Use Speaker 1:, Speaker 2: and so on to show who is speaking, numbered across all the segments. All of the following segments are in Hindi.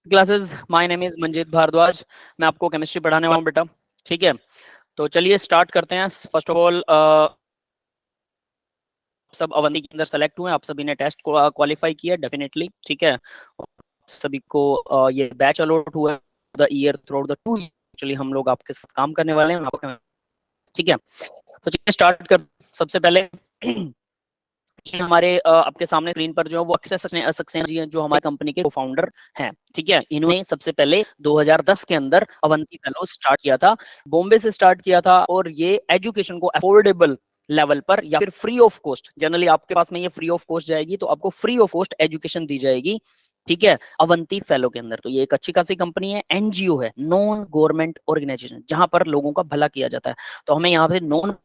Speaker 1: Classes. My name is Manjeet Bhardwaj. मैं आपको केमिस्ट्री पढ़ाने वाला हूँ बेटा। ठीक है, तो चलिए स्टार्ट करते हैं। फर्स्ट ऑफ ऑल सब अवंती के अंदर सेलेक्ट हुए, आप सभी ने टेस्ट क्वालिफाई किया डेफिनेटली। ठीक है, सभी को ये बैच अलॉट हुआ the year through out the 2 actually हम लोग आपके साथ काम करने वाले हैं। ठीक है, तो चलिए स्टार्ट कर। सबसे पहले हमारे आपके सामने स्क्रीन पर जो है वो अक्षय सक्सेना जी हैं, जो हमारी कंपनी के फाउंडर हैं। ठीक है, इन्होंने सबसे पहले 2010 के अंदर अवंती फेलो स्टार्ट किया था, बॉम्बे से स्टार्ट किया था। और ये एजुकेशन को अफोर्डेबल लेवल पर या फिर फ्री ऑफ कॉस्ट, जनरली आपके पास में ये फ्री ऑफ कॉस्ट जाएगी, तो आपको फ्री ऑफ कॉस्ट एजुकेशन दी जाएगी। ठीक है, अवंती फेलो के अंदर। तो ये एक अच्छी खासी कंपनी है, एनजीओ है, नॉन गवर्नमेंट ऑर्गेनाइजेशन, जहां पर लोगों का भला किया जाता है। तो हमें यहाँ पे नॉन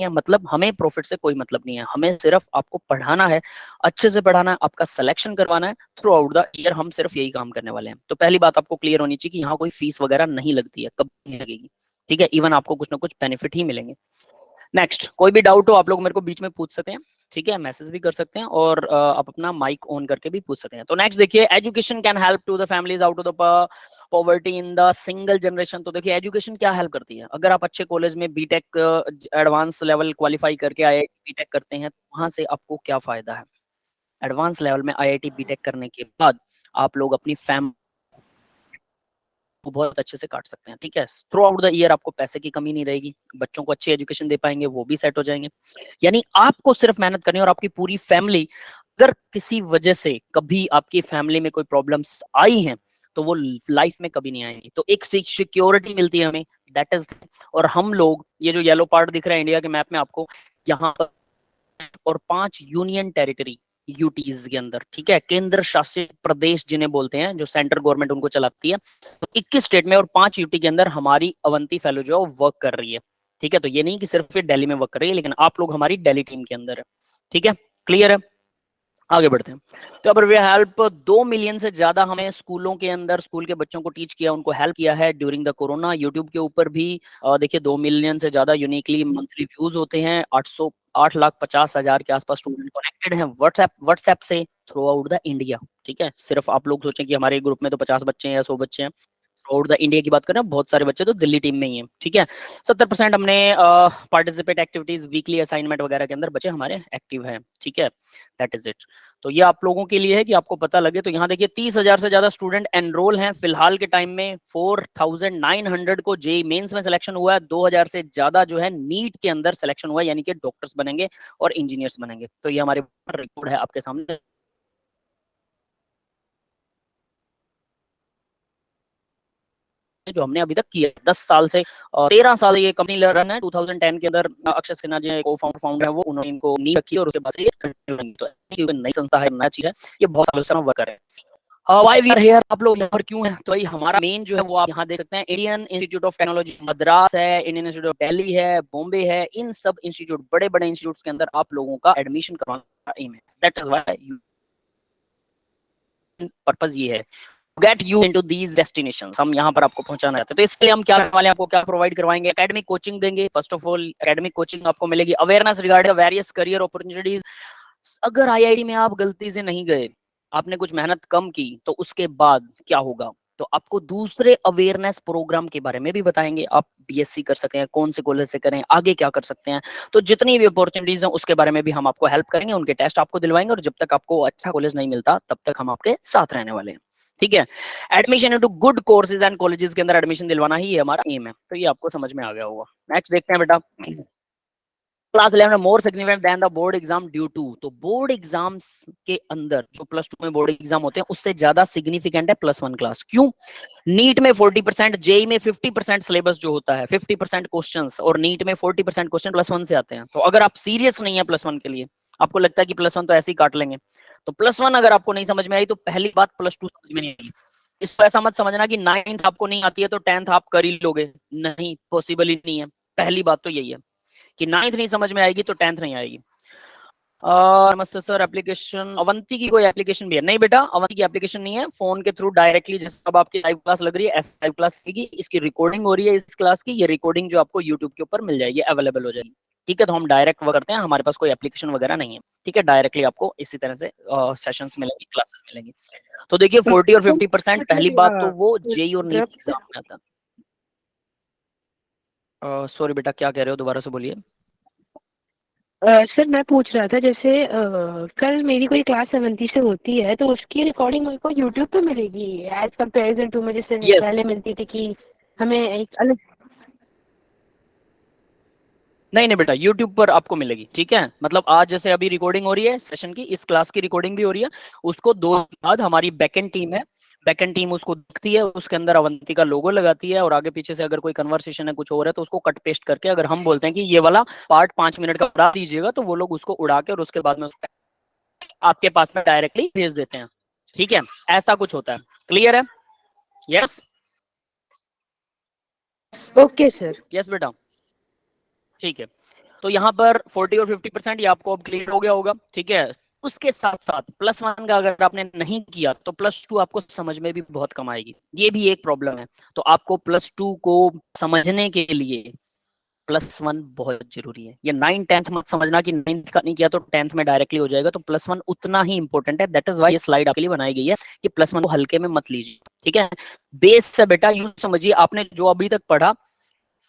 Speaker 1: है, मतलब हमें प्रॉफिट से कोई मतलब नहीं है, हमें सिर्फ आपको पढ़ाना है, अच्छे से पढ़ाना है, आपका सिलेक्शन करवाना है थ्रू आउट द ईयर। हम सिर्फ यही काम करने वाले हैं। तो पहली बात आपको क्लियर होनी चाहिए कि यहाँ कोई फीस वगैरह नहीं लगती है, कभी नहीं लगेगी। ठीक है, इवन आपको कुछ ना कुछ बेनिफिट ही मिलेंगे। नेक्स्ट, कोई भी डाउट हो आप लोग मेरे को बीच में पूछ सकते हैं। ठीक है, मैसेज भी कर सकते हैं और आप अपना माइक ऑन करके भी पूछ सकते हैं। तो नेक्स्ट देखिए, education can help to the families out of the poverty in the single generation. तो देखिए, एजुकेशन क्या हेल्प करती है। अगर आप अच्छे कॉलेज में बीटेक एडवांस लेवल क्वालिफाई करके आईआईटी बीटेक करते हैं, तो वहां से आपको क्या फायदा है। एडवांस लेवल में आईआईटी बीटेक करने के बाद आप लोग अपनी फैमिली को बहुत अच्छे से काट सकते हैं। ठीक है, थ्रू आउट द ईयर आपको पैसे की कमी नहीं रहेगी, बच्चों को अच्छी एजुकेशन दे पाएंगे, वो भी सेट हो जाएंगे। यानी आपको सिर्फ मेहनत करनी है और आपकी पूरी फैमिली, अगर किसी वजह से कभी आपकी फैमिली में कोई प्रॉब्लम्स आई हैं, तो वो लाइफ में कभी नहीं आएंगी। तो एक सिक्योरिटी मिलती है हमें, दैट इज। और हम लोग, ये जो येलो पार्ट दिख रहा है इंडिया के मैप में आपको, यहाँ पर और 5 यूनियन टेरिटरी यूटीज के अंदर, ठीक है, केंद्र शासित प्रदेश जिन्हें बोलते हैं, जो सेंट्रल गवर्नमेंट उनको चलाती है, तो 21 स्टेट में और 5 यूटी के अंदर हमारी अवंती फेलो जो है वर्क कर रही है। ठीक है, तो ये नहीं कि सिर्फ दिल्ली में वर्क कर रही है, लेकिन आप लोग हमारी दिल्ली टीम के अंदर है। ठीक है, क्लियर है। आगे बढ़ते हैं। तो अब वे हेल्प 2 मिलियन से ज्यादा हमें स्कूलों के अंदर, स्कूल के बच्चों को टीच किया, उनको हेल्प किया है ड्यूरिंग द कोरोना। यूट्यूब के ऊपर भी देखिए 2 मिलियन से ज्यादा यूनिकली मंथली व्यूज होते हैं। 8,50,000 के आसपास स्टूडेंट कनेक्टेड हैं व्हाट्सएप से थ्रू आउट द इंडिया। ठीक है, सिर्फ आप लोग सोचें कि हमारे ग्रुप में तो 50 बच्चे हैं या 100 बच्चे हैं, आउट द इंडिया की बात करें, बहुत सारे बच्चे तो दिल्ली टीम में ही हैं। ठीक है, 70% हमने पार्टिसिपेट एक्टिविटीज, वीकली असाइनमेंट वगैरह के अंदर बच्चे हमारे एक्टिव हैं। ठीक है, दैट इज इट। तो ये आप लोगों के लिए है कि आपको पता लगे। तो यहाँ देखिए 30,000 से ज्यादा स्टूडेंट एनरोल हैं फिलहाल के टाइम में। 4,900 को जेई मेंस में सिलेक्शन हुआ है। 2,000 से ज्यादा जो है नीट के अंदर सिलेक्शन हुआ है, यानी कि डॉक्टर्स बनेंगे और इंजीनियर्स बनेंगे। तो ये हमारे रिकॉर्ड है आपके सामने, जो हमने अभी तक किया 10 साल से, 13 साल से ये कंपनी रन है। 2010 के अंदर अक्षय सिन्हा जी को फाउंडर है, वो उन्होंने इनको नींव रखी है और उसके बाद से ये कंटिन्यू रही। तो नई संस्था है, नया चीज है, ये बहुत सालों से हम वर्क कर रहे हैं। व्हाई वी आर हियर, आप लोग यहाँ पर क्यों हैं। तो भाई हमारा मेन जो है वो आप यहाँ देख सकते हैं, Indian institute of technology Madras है, इंडियन इंस्टीट्यूट ऑफ दिल्ली है, बॉम्बे है। इन सब इंस्टीट्यूट, बड़े बड़े इंस्टीट्यूट के अंदर आप लोगों का एडमिशन करवाना का एम है। दैट इज व्हाई पर्पज ये है, get you into these destinations. हम यहाँ पर आपको पहुंचाना चाहते हैं। तो इसके लिए हम क्या करने वाले हैं, आपको क्या प्रोवाइड करवाएंगे, एकेडमिक कोचिंग देंगे। First of all academic coaching आपको मिलेगी, awareness regarding various career opportunities. अगर आईआईटी में आप गलती से नहीं गए, आपने कुछ मेहनत कम की, तो उसके बाद क्या होगा, तो आपको दूसरे अवेयरनेस प्रोग्राम के बारे में भी बताएंगे। आप बीएससी कर सकते हैं, कौन से कॉलेज से करें, आगे क्या कर सकते हैं। तो जितनी भी अपॉर्चुनिटीज हैं उसके बारे में भी हम आपको हेल्प करेंगे, उनके टेस्ट आपको दिलवाएंगे। और जब तक आपको अच्छा कॉलेज नहीं मिलता, तब तक हम आपके साथ रहने वाले हैं। ठीक है, admission into good courses and colleges के अंदर एडमिशन दिलवाना ही हमारा एम है। तो ये आपको समझ में आ गया होगा। नेक्स्ट देखते हैं बेटा, class 11 more significant than the board exam due to. तो बोर्ड एग्जाम्स के अंदर जो +2 में बोर्ड एग्जाम होते हैं, उससे ज्यादा सिग्निफिकेंट है +1 क्लास। क्यों? नीट में 40%, जेई में 50% सिलेबस जो होता है, 50% क्वेश्चंस, और नीट में 40% क्वेश्चन +1 से आते हैं। तो अगर आप सीरियस नहीं है +1 के लिए, आपको लगता है कि +1 तो ऐसे ही काट लेंगे, तो +1 अगर आपको नहीं समझ में आई, तो पहली बात +2 समझ में नहीं आई। इसको ऐसा मत समझना कि 9th आपको नहीं आती है तो 10th आप कर ही लोगे, नहीं, पॉसिबल ही नहीं है। पहली बात तो यही है कि 9th नहीं समझ में आएगी तो 10th नहीं आएगी। नमस्ते सर, एप्लीकेशन अवंती की कोई एप्लीकेशन भी है? नहीं बेटा, अवंती की एप्लीकेशन नहीं है। फोन के थ्रू डायरेक्टली, जैसे अब आपकी लाइव क्लास लग रही है, ऐसे लाइव क्लास की इसकी रिकॉर्डिंग हो रही है इस क्लास की। ये रिकॉर्डिंग जो आपको यूट्यूब के ऊपर मिल जाएगी, अवेलेबल हो जाएगी। ठीक है। तो हम डायरेक्ट वर्क करते हैं, हमारे पास कोई एप्लीकेशन वगैरह नहीं है, ठीक है। डायरेक्टली आपको इसी तरह से सेशंस मिलेंगे, क्लासेस मिलेंगी। तो देखिए 40 और 50% पहली बात तो वो जेई और नीट एग्जाम में आता है। सॉरी बेटा, क्या कह रहे हो, दोबारा से बोलिए।
Speaker 2: सर मैं पूछ रहा था जैसे कल मेरी कोई क्लास 70 से होती है तो उसकी रिकॉर्डिंग मेरे को यूट्यूब पे मिलेगी एज कंपेरिजन टू में जैसे पहले
Speaker 1: यस,
Speaker 2: मिलती थी कि हमें एक अलग।
Speaker 1: नहीं नहीं बेटा, यूट्यूब पर आपको मिलेगी, ठीक है। मतलब आज जैसे अभी रिकॉर्डिंग हो रही है सेशन की, इस क्लास की रिकॉर्डिंग भी हो रही है, उसको 2 दिन बाद हमारी बैकएंड टीम है, बैकएंड टीम उसको देखती है, उसके अंदर अवंती का लोगो लगाती है, और आगे पीछे से अगर कोई कन्वर्सेशन है, कुछ हो रहा है, तो उसको कट पेस्ट करके अगर हम बोलते हैं कि ये वाला पार्ट 5 मिनट का उड़ा दीजिएगा, तो वो लोग उसको उड़ा के और उसके बाद में आपके पास में डायरेक्टली भेज देते हैं, ठीक है। ऐसा कुछ होता है, क्लियर है? Yes,
Speaker 2: okay sir.
Speaker 1: यस बेटा, ठीक है। तो यहाँ पर 40 और 50% ये आपको अब क्लियर हो गया होगा, ठीक है। उसके साथ साथ +1 का अगर आपने नहीं किया तो +2 आपको समझ में भी बहुत कम आएगी, ये भी एक प्रॉब्लम है। तो आपको +2 को समझने के लिए +1 बहुत जरूरी है। ये 9 10th मत समझना कि 9th का नहीं किया तो 10th में डायरेक्टली हो जाएगा, तो +1 उतना ही इंपॉर्टेंट है। दैट इज वाई ये स्लाइड आपके लिए बनाई गई है कि +1 को हल्के में मत लीजिए, ठीक है। बेस से बेटा यूं समझिए, आपने जो अभी तक पढ़ा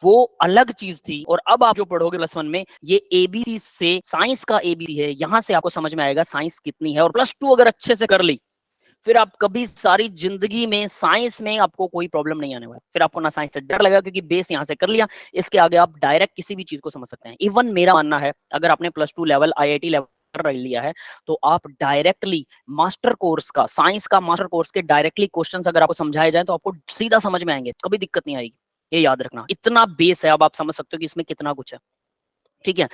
Speaker 1: वो अलग चीज थी, और अब आप जो पढ़ोगे +1 में, ये एबीसी से साइंस का एबीसी है, यहां से आपको समझ में आएगा साइंस कितनी है। और +2 अगर अच्छे से कर ली, फिर आप कभी सारी जिंदगी में साइंस में आपको कोई प्रॉब्लम नहीं आने वाला, फिर आपको ना साइंस से डर लगेगा, क्योंकि बेस यहां से कर लिया, इसके आगे आप डायरेक्ट किसी भी चीज को समझ सकते हैं। इवन मेरा मानना है, अगर आपने +2 लेवल आईआईटी लेवल कर लिया है, तो आप डायरेक्टली मास्टर कोर्स का, साइंस का मास्टर कोर्स के डायरेक्टली क्वेश्चंस अगर आपको समझाए जाए, तो आपको सीधा समझ में आएंगे, कभी दिक्कत नहीं आएगी। ये याद रखना, इतना बेस है, अब आप समझ सकते हो कि इसमें कितना कुछ है, ठीक है।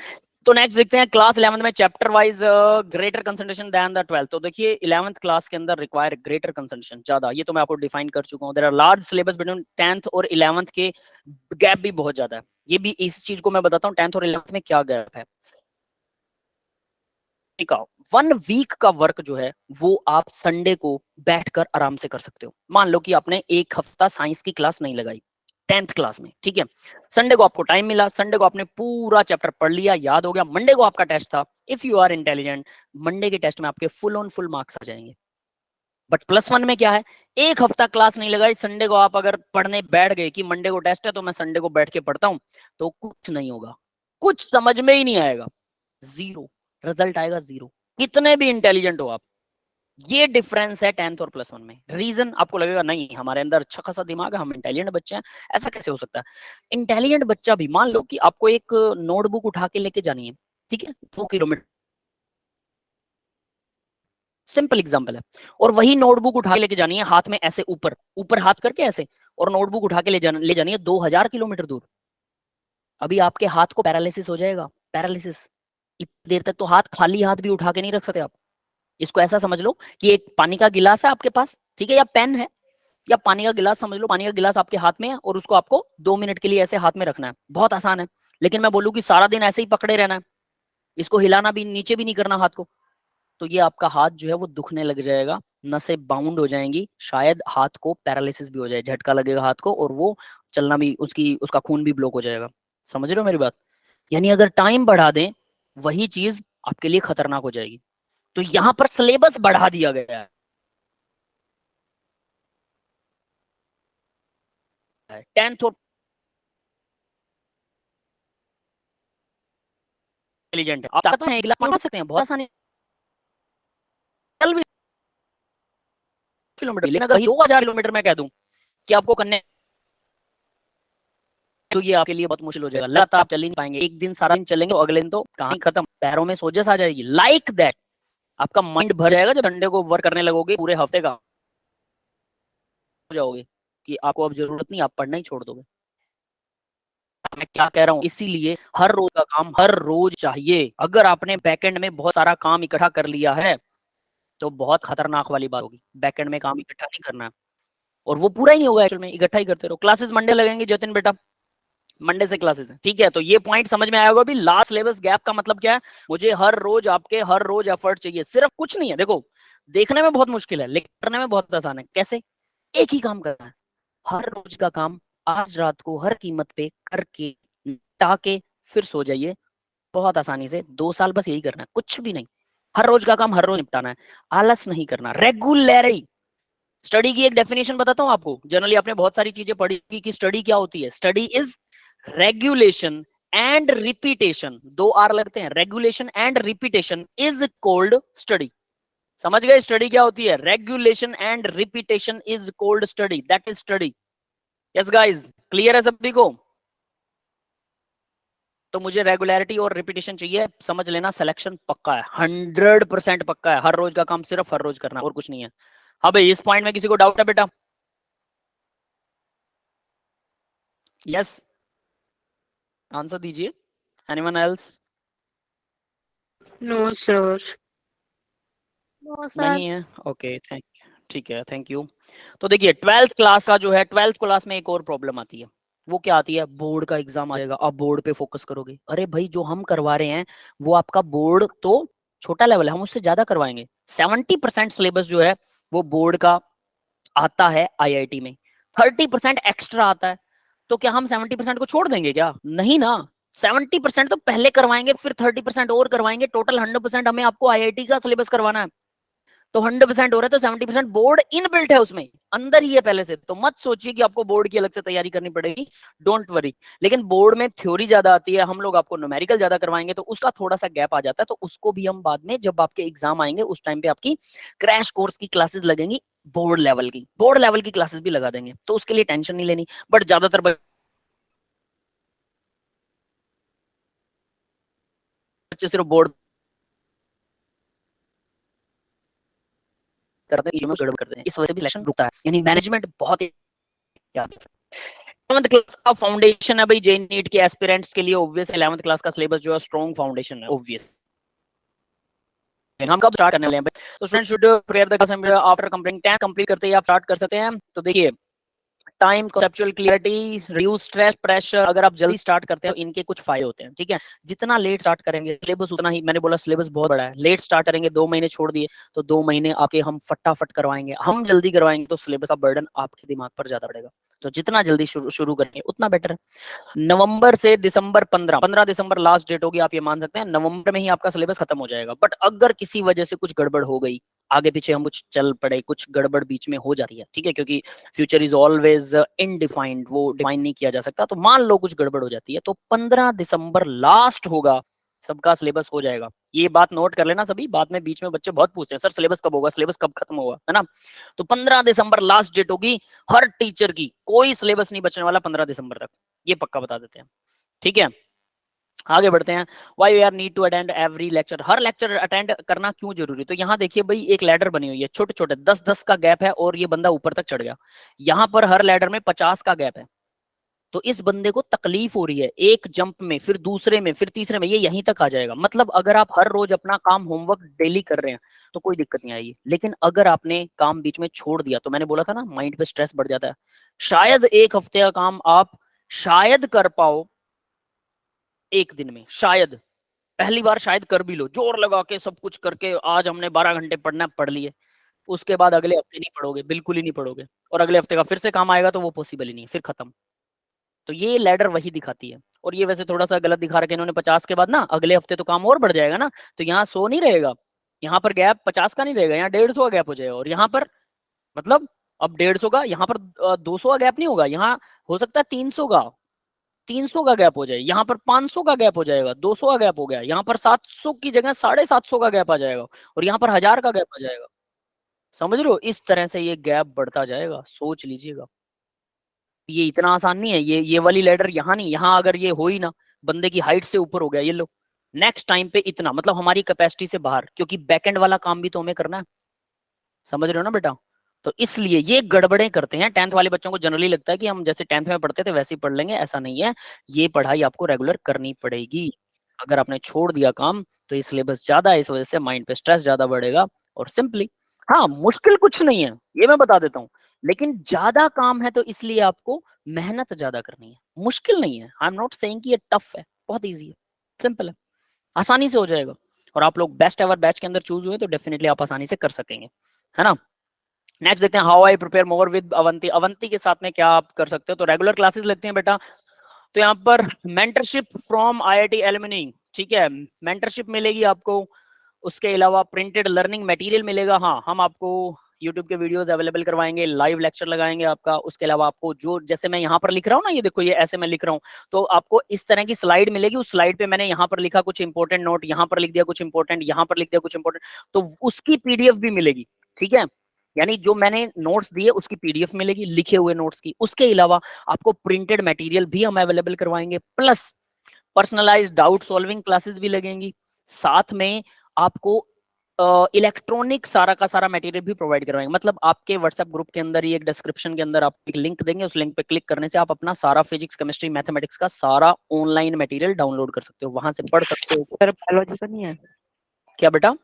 Speaker 1: तो नेक्स्ट देखते हैं क्लास 11th में chapter wise greater concentration than the 12th। तो देखिए 11th क्लास के अंदर रिक्वायर ग्रेटर कंसंट्रेशन ज्यादा, ये तो मैं आपको डिफाइन कर चुका हूं। There are large syllabus between 10th और 11th के, गैप भी बहुत ज्यादा है। ये भी इस चीज को मैं बताता हूँ 10th और 11th में क्या गैप है। ठीक है, 1 वीक का वर्क जो है वो आप संडे को बैठकर आराम से कर सकते हो। मान लो कि आपने एक हफ्ता साइंस की क्लास नहीं लगाई 10th क्लास में, ठीक है। संडे को आपको टाइम मिला, संडे को आपने पूरा चैप्टर पढ़ लिया, याद हो गया, मंडे को आपका टेस्ट था। If you are intelligent, Monday के टेस्ट में आपके फुल ऑन फुल मार्क्स आ जाएंगे। बट +1 में क्या है, एक हफ्ता क्लास नहीं लगाई, संडे को आप अगर पढ़ने बैठ गए कि मंडे को टेस्ट है तो मैं संडे को बैठ के पढ़ता हूं, तो कुछ नहीं होगा, कुछ समझ में ही नहीं आएगा, जीरो रिजल्ट आएगा, जीरो, कितने भी इंटेलिजेंट हो आप। ये डिफरेंस है 10th और +1 में। रीजन आपको लगेगा नहीं हमारे अंदर अच्छा खासा दिमाग है, हम इंटेलिजेंट बच्चे हैं, ऐसा कैसे हो सकता है? इंटेलिजेंट बच्चा भी, मान लो कि आपको एक नोटबुक उठा के लेके जानी है, ठीक है, 2 किलोमीटर, सिंपल एग्जांपल है, और वही नोटबुक उठा के लेके जानी है हाथ में ऐसे ऊपर ऊपर हाथ करके ऐसे, और नोटबुक उठा के ले जानी है 2000 किलोमीटर दूर। अभी आपके हाथ को पैरालिसिस हो जाएगा, पैरालिसिस। इतनी देर तक तो हाथ, खाली हाथ भी उठा के नहीं रख सकते आप। इसको ऐसा समझ लो कि एक पानी का गिलास है आपके पास, ठीक है, या पेन है, या पानी का गिलास समझ लो, पानी का गिलास आपके हाथ में है, और उसको आपको 2 मिनट के लिए ऐसे हाथ में रखना है, बहुत आसान है। लेकिन मैं बोलूँ कि सारा दिन ऐसे ही पकड़े रहना है, इसको हिलाना भी, नीचे भी नहीं करना हाथ को, तो ये आपका हाथ जो है वो दुखने लग जाएगा, नसें बाउंड हो जाएंगी, शायद हाथ को पैरालिसिस भी हो जाए, झटका लगेगा हाथ को, और वो चलना भी, उसका खून भी ब्लॉक हो जाएगा। समझ रहे हो मेरी बात? यानी अगर टाइम बढ़ा दें, वही चीज आपके लिए खतरनाक हो जाएगी। तो यहां पर सिलेबस बढ़ा दिया गया है 10th और इंटेलिजेंट है, आप चाहते हैं एक गिलास पानी खा सकते हैं बहुत आसानी, चल भी किलोमीटर, लेकिन अगर 2000 किलोमीटर मैं कह दूं कि आपको करने, तो ये आपके लिए बहुत मुश्किल हो जाएगा, लगातार आप चल ही नहीं पाएंगे। एक दिन सारा दिन चलेंगे, अगले दिन तो कहानी खत्म, पैरों में सोजस आ जाएगी, लाइक दैट। आपका माइंड भर जाएगा, जब संडे को वर्क करने लगोगे पूरे हफ्ते का, हो जाओगे कि आपको अब जरूरत नहीं, आप पढ़ना ही छोड़ दोगे। मैं क्या कह रहा हूँ, इसीलिए हर रोज का काम हर रोज चाहिए। अगर आपने बैकएंड में बहुत सारा काम इकट्ठा कर लिया है, तो बहुत खतरनाक वाली बात होगी। बैकएंड में काम इकट्ठा नहीं करना है, और वो पूरा ही नहीं होगा एक्चुअल में, इकट्ठा ही करते रहो। क्लासेस मंडे लगेंगे जतिन बेटा, मंडे से क्लासेस है, ठीक है। तो ये पॉइंट समझ में आया होगा। अभी लास्ट सिलेबस गैप का मतलब क्या है, मुझे हर रोज आपके हर रोज एफर्ट चाहिए, सिर्फ कुछ नहीं है। देखो, देखने में बहुत मुश्किल है, लेकिन करने में बहुत आसान है। कैसे? एक ही काम करना है, हर रोज का काम आज रात को हर कीमत पे करके निपटा के फिर सो जाइए। बहुत आसानी से 2 साल बस यही करना है, कुछ भी नहीं, हर रोज का काम हर रोज निपटाना है, आलस नहीं करना, रेगुलरिटी। स्टडी की एक डेफिनेशन बताता हूं आपको, जनरली आपने बहुत सारी चीजें पढ़ी कि स्टडी क्या होती है। Study is regulation and repetition, 2 R लगते हैं, regulation and repetition is called study. समझ गए स्टडी क्या होती है? Regulation and repetition is called study, that is study. Yes guys, clear है सभी को? तो मुझे रेगुलरिटी और रिपीटेशन चाहिए, समझ लेना सिलेक्शन पक्का है, 100% पक्का है। हर रोज का काम सिर्फ हर रोज करना और कुछ नहीं है। हाँ भाई, इस पॉइंट में किसी को डाउट है बेटा? यस, आंसर दीजिए। Anyone else?
Speaker 2: No sir.
Speaker 3: No sir.
Speaker 1: नहीं है, ओके थैंक यू, ठीक है, थैंक यू। तो देखिए 12th क्लास का जो है, 12th क्लास में एक और प्रॉब्लम आती है। वो क्या आती है? बोर्ड का एग्जाम आएगा, आप बोर्ड पे फोकस करोगे। अरे भाई, जो हम करवा रहे हैं वो आपका बोर्ड तो छोटा लेवल है, हम उससे ज्यादा करवाएंगे। 70% सिलेबस जो है वो बोर्ड का आता है आईआईटी में, 30% एक्स्ट्रा आता है। तो क्या हम 70% को छोड़ देंगे क्या? नहीं ना, 70% तो पहले करवाएंगे, फिर 30% और करवाएंगे, टोटल 100% हमें आपको आईआईटी का सिलेबस करवाना है। तो 100% हो रहा है, तो 70% बोर्ड इनबिल्ट है, उसमें अंदर ही है पहले से। तो मत सोचिए कि आपको बोर्ड की अलग से तैयारी करनी पड़ेगी, डोंट वरी। लेकिन बोर्ड में थ्योरी ज्यादा आती है, हम लोग आपको न्यूमेरिकल ज्यादा करवाएंगे, तो उसका थोड़ा सा गैप आ जाता है। तो उसको भी हम बाद में, जब आपके एग्जाम आएंगे उस टाइम पे आपकी क्रैश कोर्स की क्लासेस लगेंगी, बोर्ड लेवल की क्लासेस भी लगा देंगे, तो उसके लिए टेंशन नहीं लेनी। बट ज्यादातर बच्चे सिर्फ बोर्ड करते हैं, गड़बड़ करते हैं, इस वजह से भी सिलेक्शन रुकता है। यानी मैनेजमेंट बहुत याद। 11th क्लास का फाउंडेशन है भाई, जे नीट के एस्पिरेंट्स के लिए ऑब्वियस 11th क्लास का सिलेबस जो है स्ट्रॉन्ग फाउंडेशन है, ऑब्वियस। हम कब स्टार्ट करने वाले हैं? तो student should prepare the class after completing 10 complete करते ही आप स्टार्ट कर सकते हैं। तो देखिए, time, conceptual clarity, reduce stress, pressure. अगर आप जल्दी स्टार्ट करते हैं, इनके कुछ फायदे होते हैं, ठीक है। जितना लेट स्टार्ट करेंगे सिलेबस उतना ही, मैंने बोला सिलेबस बहुत बड़ा है, लेट स्टार्ट करेंगे, 2 महीने छोड़ दिए, तो 2 महीने आके हम फटाफट करवाएंगे। हम जल्दी करवाएंगे तो सिलेबस का बर्डन आपके दिमाग पर ज्यादा पड़ेगा। तो जितना जल्दी शुरू करेंगे उतना बेटर है। नवंबर से दिसंबर, 15 दिसंबर लास्ट डेट होगी, आप ये मान सकते हैं नवंबर में ही आपका सिलेबस खत्म हो जाएगा। बट अगर किसी वजह से कुछ गड़बड़ हो गई, आगे पीछे हम कुछ चल पड़े, कुछ गड़बड़ बीच में हो जाती है, ठीक है, क्योंकि फ्यूचर इज ऑलवेज इनडिफाइंड, वो डिफाइन नहीं किया जा सकता। तो मान लो कुछ गड़बड़ हो जाती है, तो 15 दिसंबर लास्ट होगा, सबका सिलेबस हो जाएगा। ये बात नोट कर लेना सभी, बाद में बीच में बच्चे बहुत पूछते हैं सर सिलेबस कब होगा, सिलेबस कब खत्म होगा, है ना। तो 15 दिसंबर लास्ट डेट होगी हर टीचर की, कोई सिलेबस नहीं बचने वाला 15 दिसंबर तक, ये पक्का बता देते हैं, ठीक है। आगे बढ़ते हैं। Why we are need to attend every lecture, हर लेक्चर अटेंड करना क्यों जरूरी? तो यहाँ देखिए भाई, एक लैडर बनी हुई है, छोटे छोटे 10-10 का गैप है, और ये बंदा ऊपर तक चढ़ गया। यहाँ पर हर लैडर में 50 का गैप है, तो इस बंदे को तकलीफ हो रही है, एक जंप में, फिर दूसरे में, फिर तीसरे में, ये यहीं तक आ जाएगा। मतलब अगर आप हर रोज अपना काम, होमवर्क डेली कर रहे हैं तो कोई दिक्कत नहीं आएगी। लेकिन अगर आपने काम बीच में छोड़ दिया, तो मैंने बोला था ना, माइंड पे स्ट्रेस बढ़ जाता है। शायद एक हफ्ते का काम आप शायद कर पाओ एक दिन में, शायद पहली बार शायद कर भी लो, जोर लगा के सब कुछ करके, आज हमने 12 घंटे पढ़ना, पढ़ लिए। उसके बाद अगले हफ्ते नहीं पढ़ोगे, बिल्कुल ही नहीं पढ़ोगे, और अगले हफ्ते का फिर से काम आएगा, तो वो पॉसिबल ही नहीं, फिर खत्म। तो ये लैडर वही दिखाती है। और ये वैसे थोड़ा सा गलत दिखा रखे इन्होंने, 50 के बाद ना अगले हफ्ते तो काम और बढ़ जाएगा ना, तो यहाँ 100 नहीं रहेगा, यहाँ पर गैप 50 का नहीं रहेगा, यहाँ 150 का गैप हो जाएगा। और यहाँ पर मतलब अब 150 का, यहाँ पर 200 का गैप नहीं होगा, यहाँ हो सकता है 300 का गैप हो जाए, यहाँ पर 500 का गैप हो जाएगा, 200 का गैप हो गया, यहाँ पर 700 की जगह 750 का गैप आ जाएगा, और यहाँ पर 1000 का गैप आ जाएगा। समझ रहे हो? इस तरह से ये गैप बढ़ता जाएगा, सोच लीजिएगा। ये इतना आसान नहीं है, ये वाली लैडर यहाँ नहीं, यहाँ अगर ये हो ही ना, बंदे की हाइट से ऊपर हो गया, ये लो, नेक्स्ट टाइम पे इतना, मतलब हमारी कैपेसिटी से बाहर, क्योंकि बैकएंड वाला काम भी तो हमें करना है। समझ रहे हो ना बेटा? तो इसलिए ये गड़बड़े करते हैं 10th वाले बच्चों को। जनरली लगता है कि हम जैसे 10th में पढ़ते थे वैसे ही पढ़ लेंगे, ऐसा नहीं है। ये पढ़ाई आपको रेगुलर करनी पड़ेगी। अगर आपने छोड़ दिया काम, तो ये सिलेबस ज्यादा है, इस वजह से माइंड पे स्ट्रेस ज्यादा बढ़ेगा। और सिंपली, हाँ, मुश्किल कुछ नहीं है, ये मैं बता देता हूँ, लेकिन ज्यादा काम है, तो इसलिए आपको मेहनत ज्यादा करनी है। मुश्किल नहीं है, आई एम नॉट सेइंग कि ये टफ है, बहुत ईजी है, सिंपल है, आसानी से हो जाएगा। और आप लोग बेस्ट एवर बैच के अंदर चूज हुए, तो डेफिनेटली आप आसानी से कर सकेंगे, है ना। नेक्स्ट देखते हैं, how I prepare more with Avanti. Avanti के साथ में क्या आप कर सकते हो? तो रेगुलर क्लासेस लेते हैं बेटा, तो यहाँ पर मेंटरशिप फ्रॉम आईआईटी एलुमनी, ठीक है, मेंटरशिप मिलेगी आपको, उसके अलावा प्रिंटेड लर्निंग मटेरियल मिलेगा। हाँ, हम आपको यूट्यूब के वीडियोस अवेलेबल करवाएंगे, लाइव लेक्चर लगाएंगे आपका। उसके अलावा आपको जो, जैसे मैं यहाँ पर लिख रहा हूँ ना, ये देखो, ये ऐसे मैं लिख रहा हूँ, तो आपको इस तरह की स्लाइड मिलेगी। उस स्लाइड पे मैंने यहाँ पर लिखा कुछ इंपॉर्टेंट नोट, यहाँ पर लिख दिया कुछ इंपॉर्टेंट, यहाँ पर लिख दिया कुछ इंपॉर्टेंट, तो उसकी पीडीएफ भी मिलेगी। ठीक है, यानी जो मैंने नोट्स दिए उसकी पीडीएफ मिलेगी, लिखे हुए नोट्स की। उसके अलावा आपको प्रिंटेड मटेरियल भी हम अवेलेबल करवाएंगे, plus personalised doubt solving classes भी लगेंगी। साथ में आपको इलेक्ट्रॉनिक सारा का सारा मटेरियल भी प्रोवाइड करवाएंगे। मतलब आपके व्हाट्सएप ग्रुप के अंदर ही एक डिस्क्रिप्शन के अंदर आप एक लिंक देंगे, उस लिंक पे क्लिक करने से आप अपना सारा फिजिक्स केमिस्ट्री मैथमेटिक्स का सारा ऑनलाइन मटेरियल डाउनलोड कर सकते हो, वहां से पढ़ सकते हो।
Speaker 4: सर बायोलॉजी का नहीं है?
Speaker 1: क्या बेटा?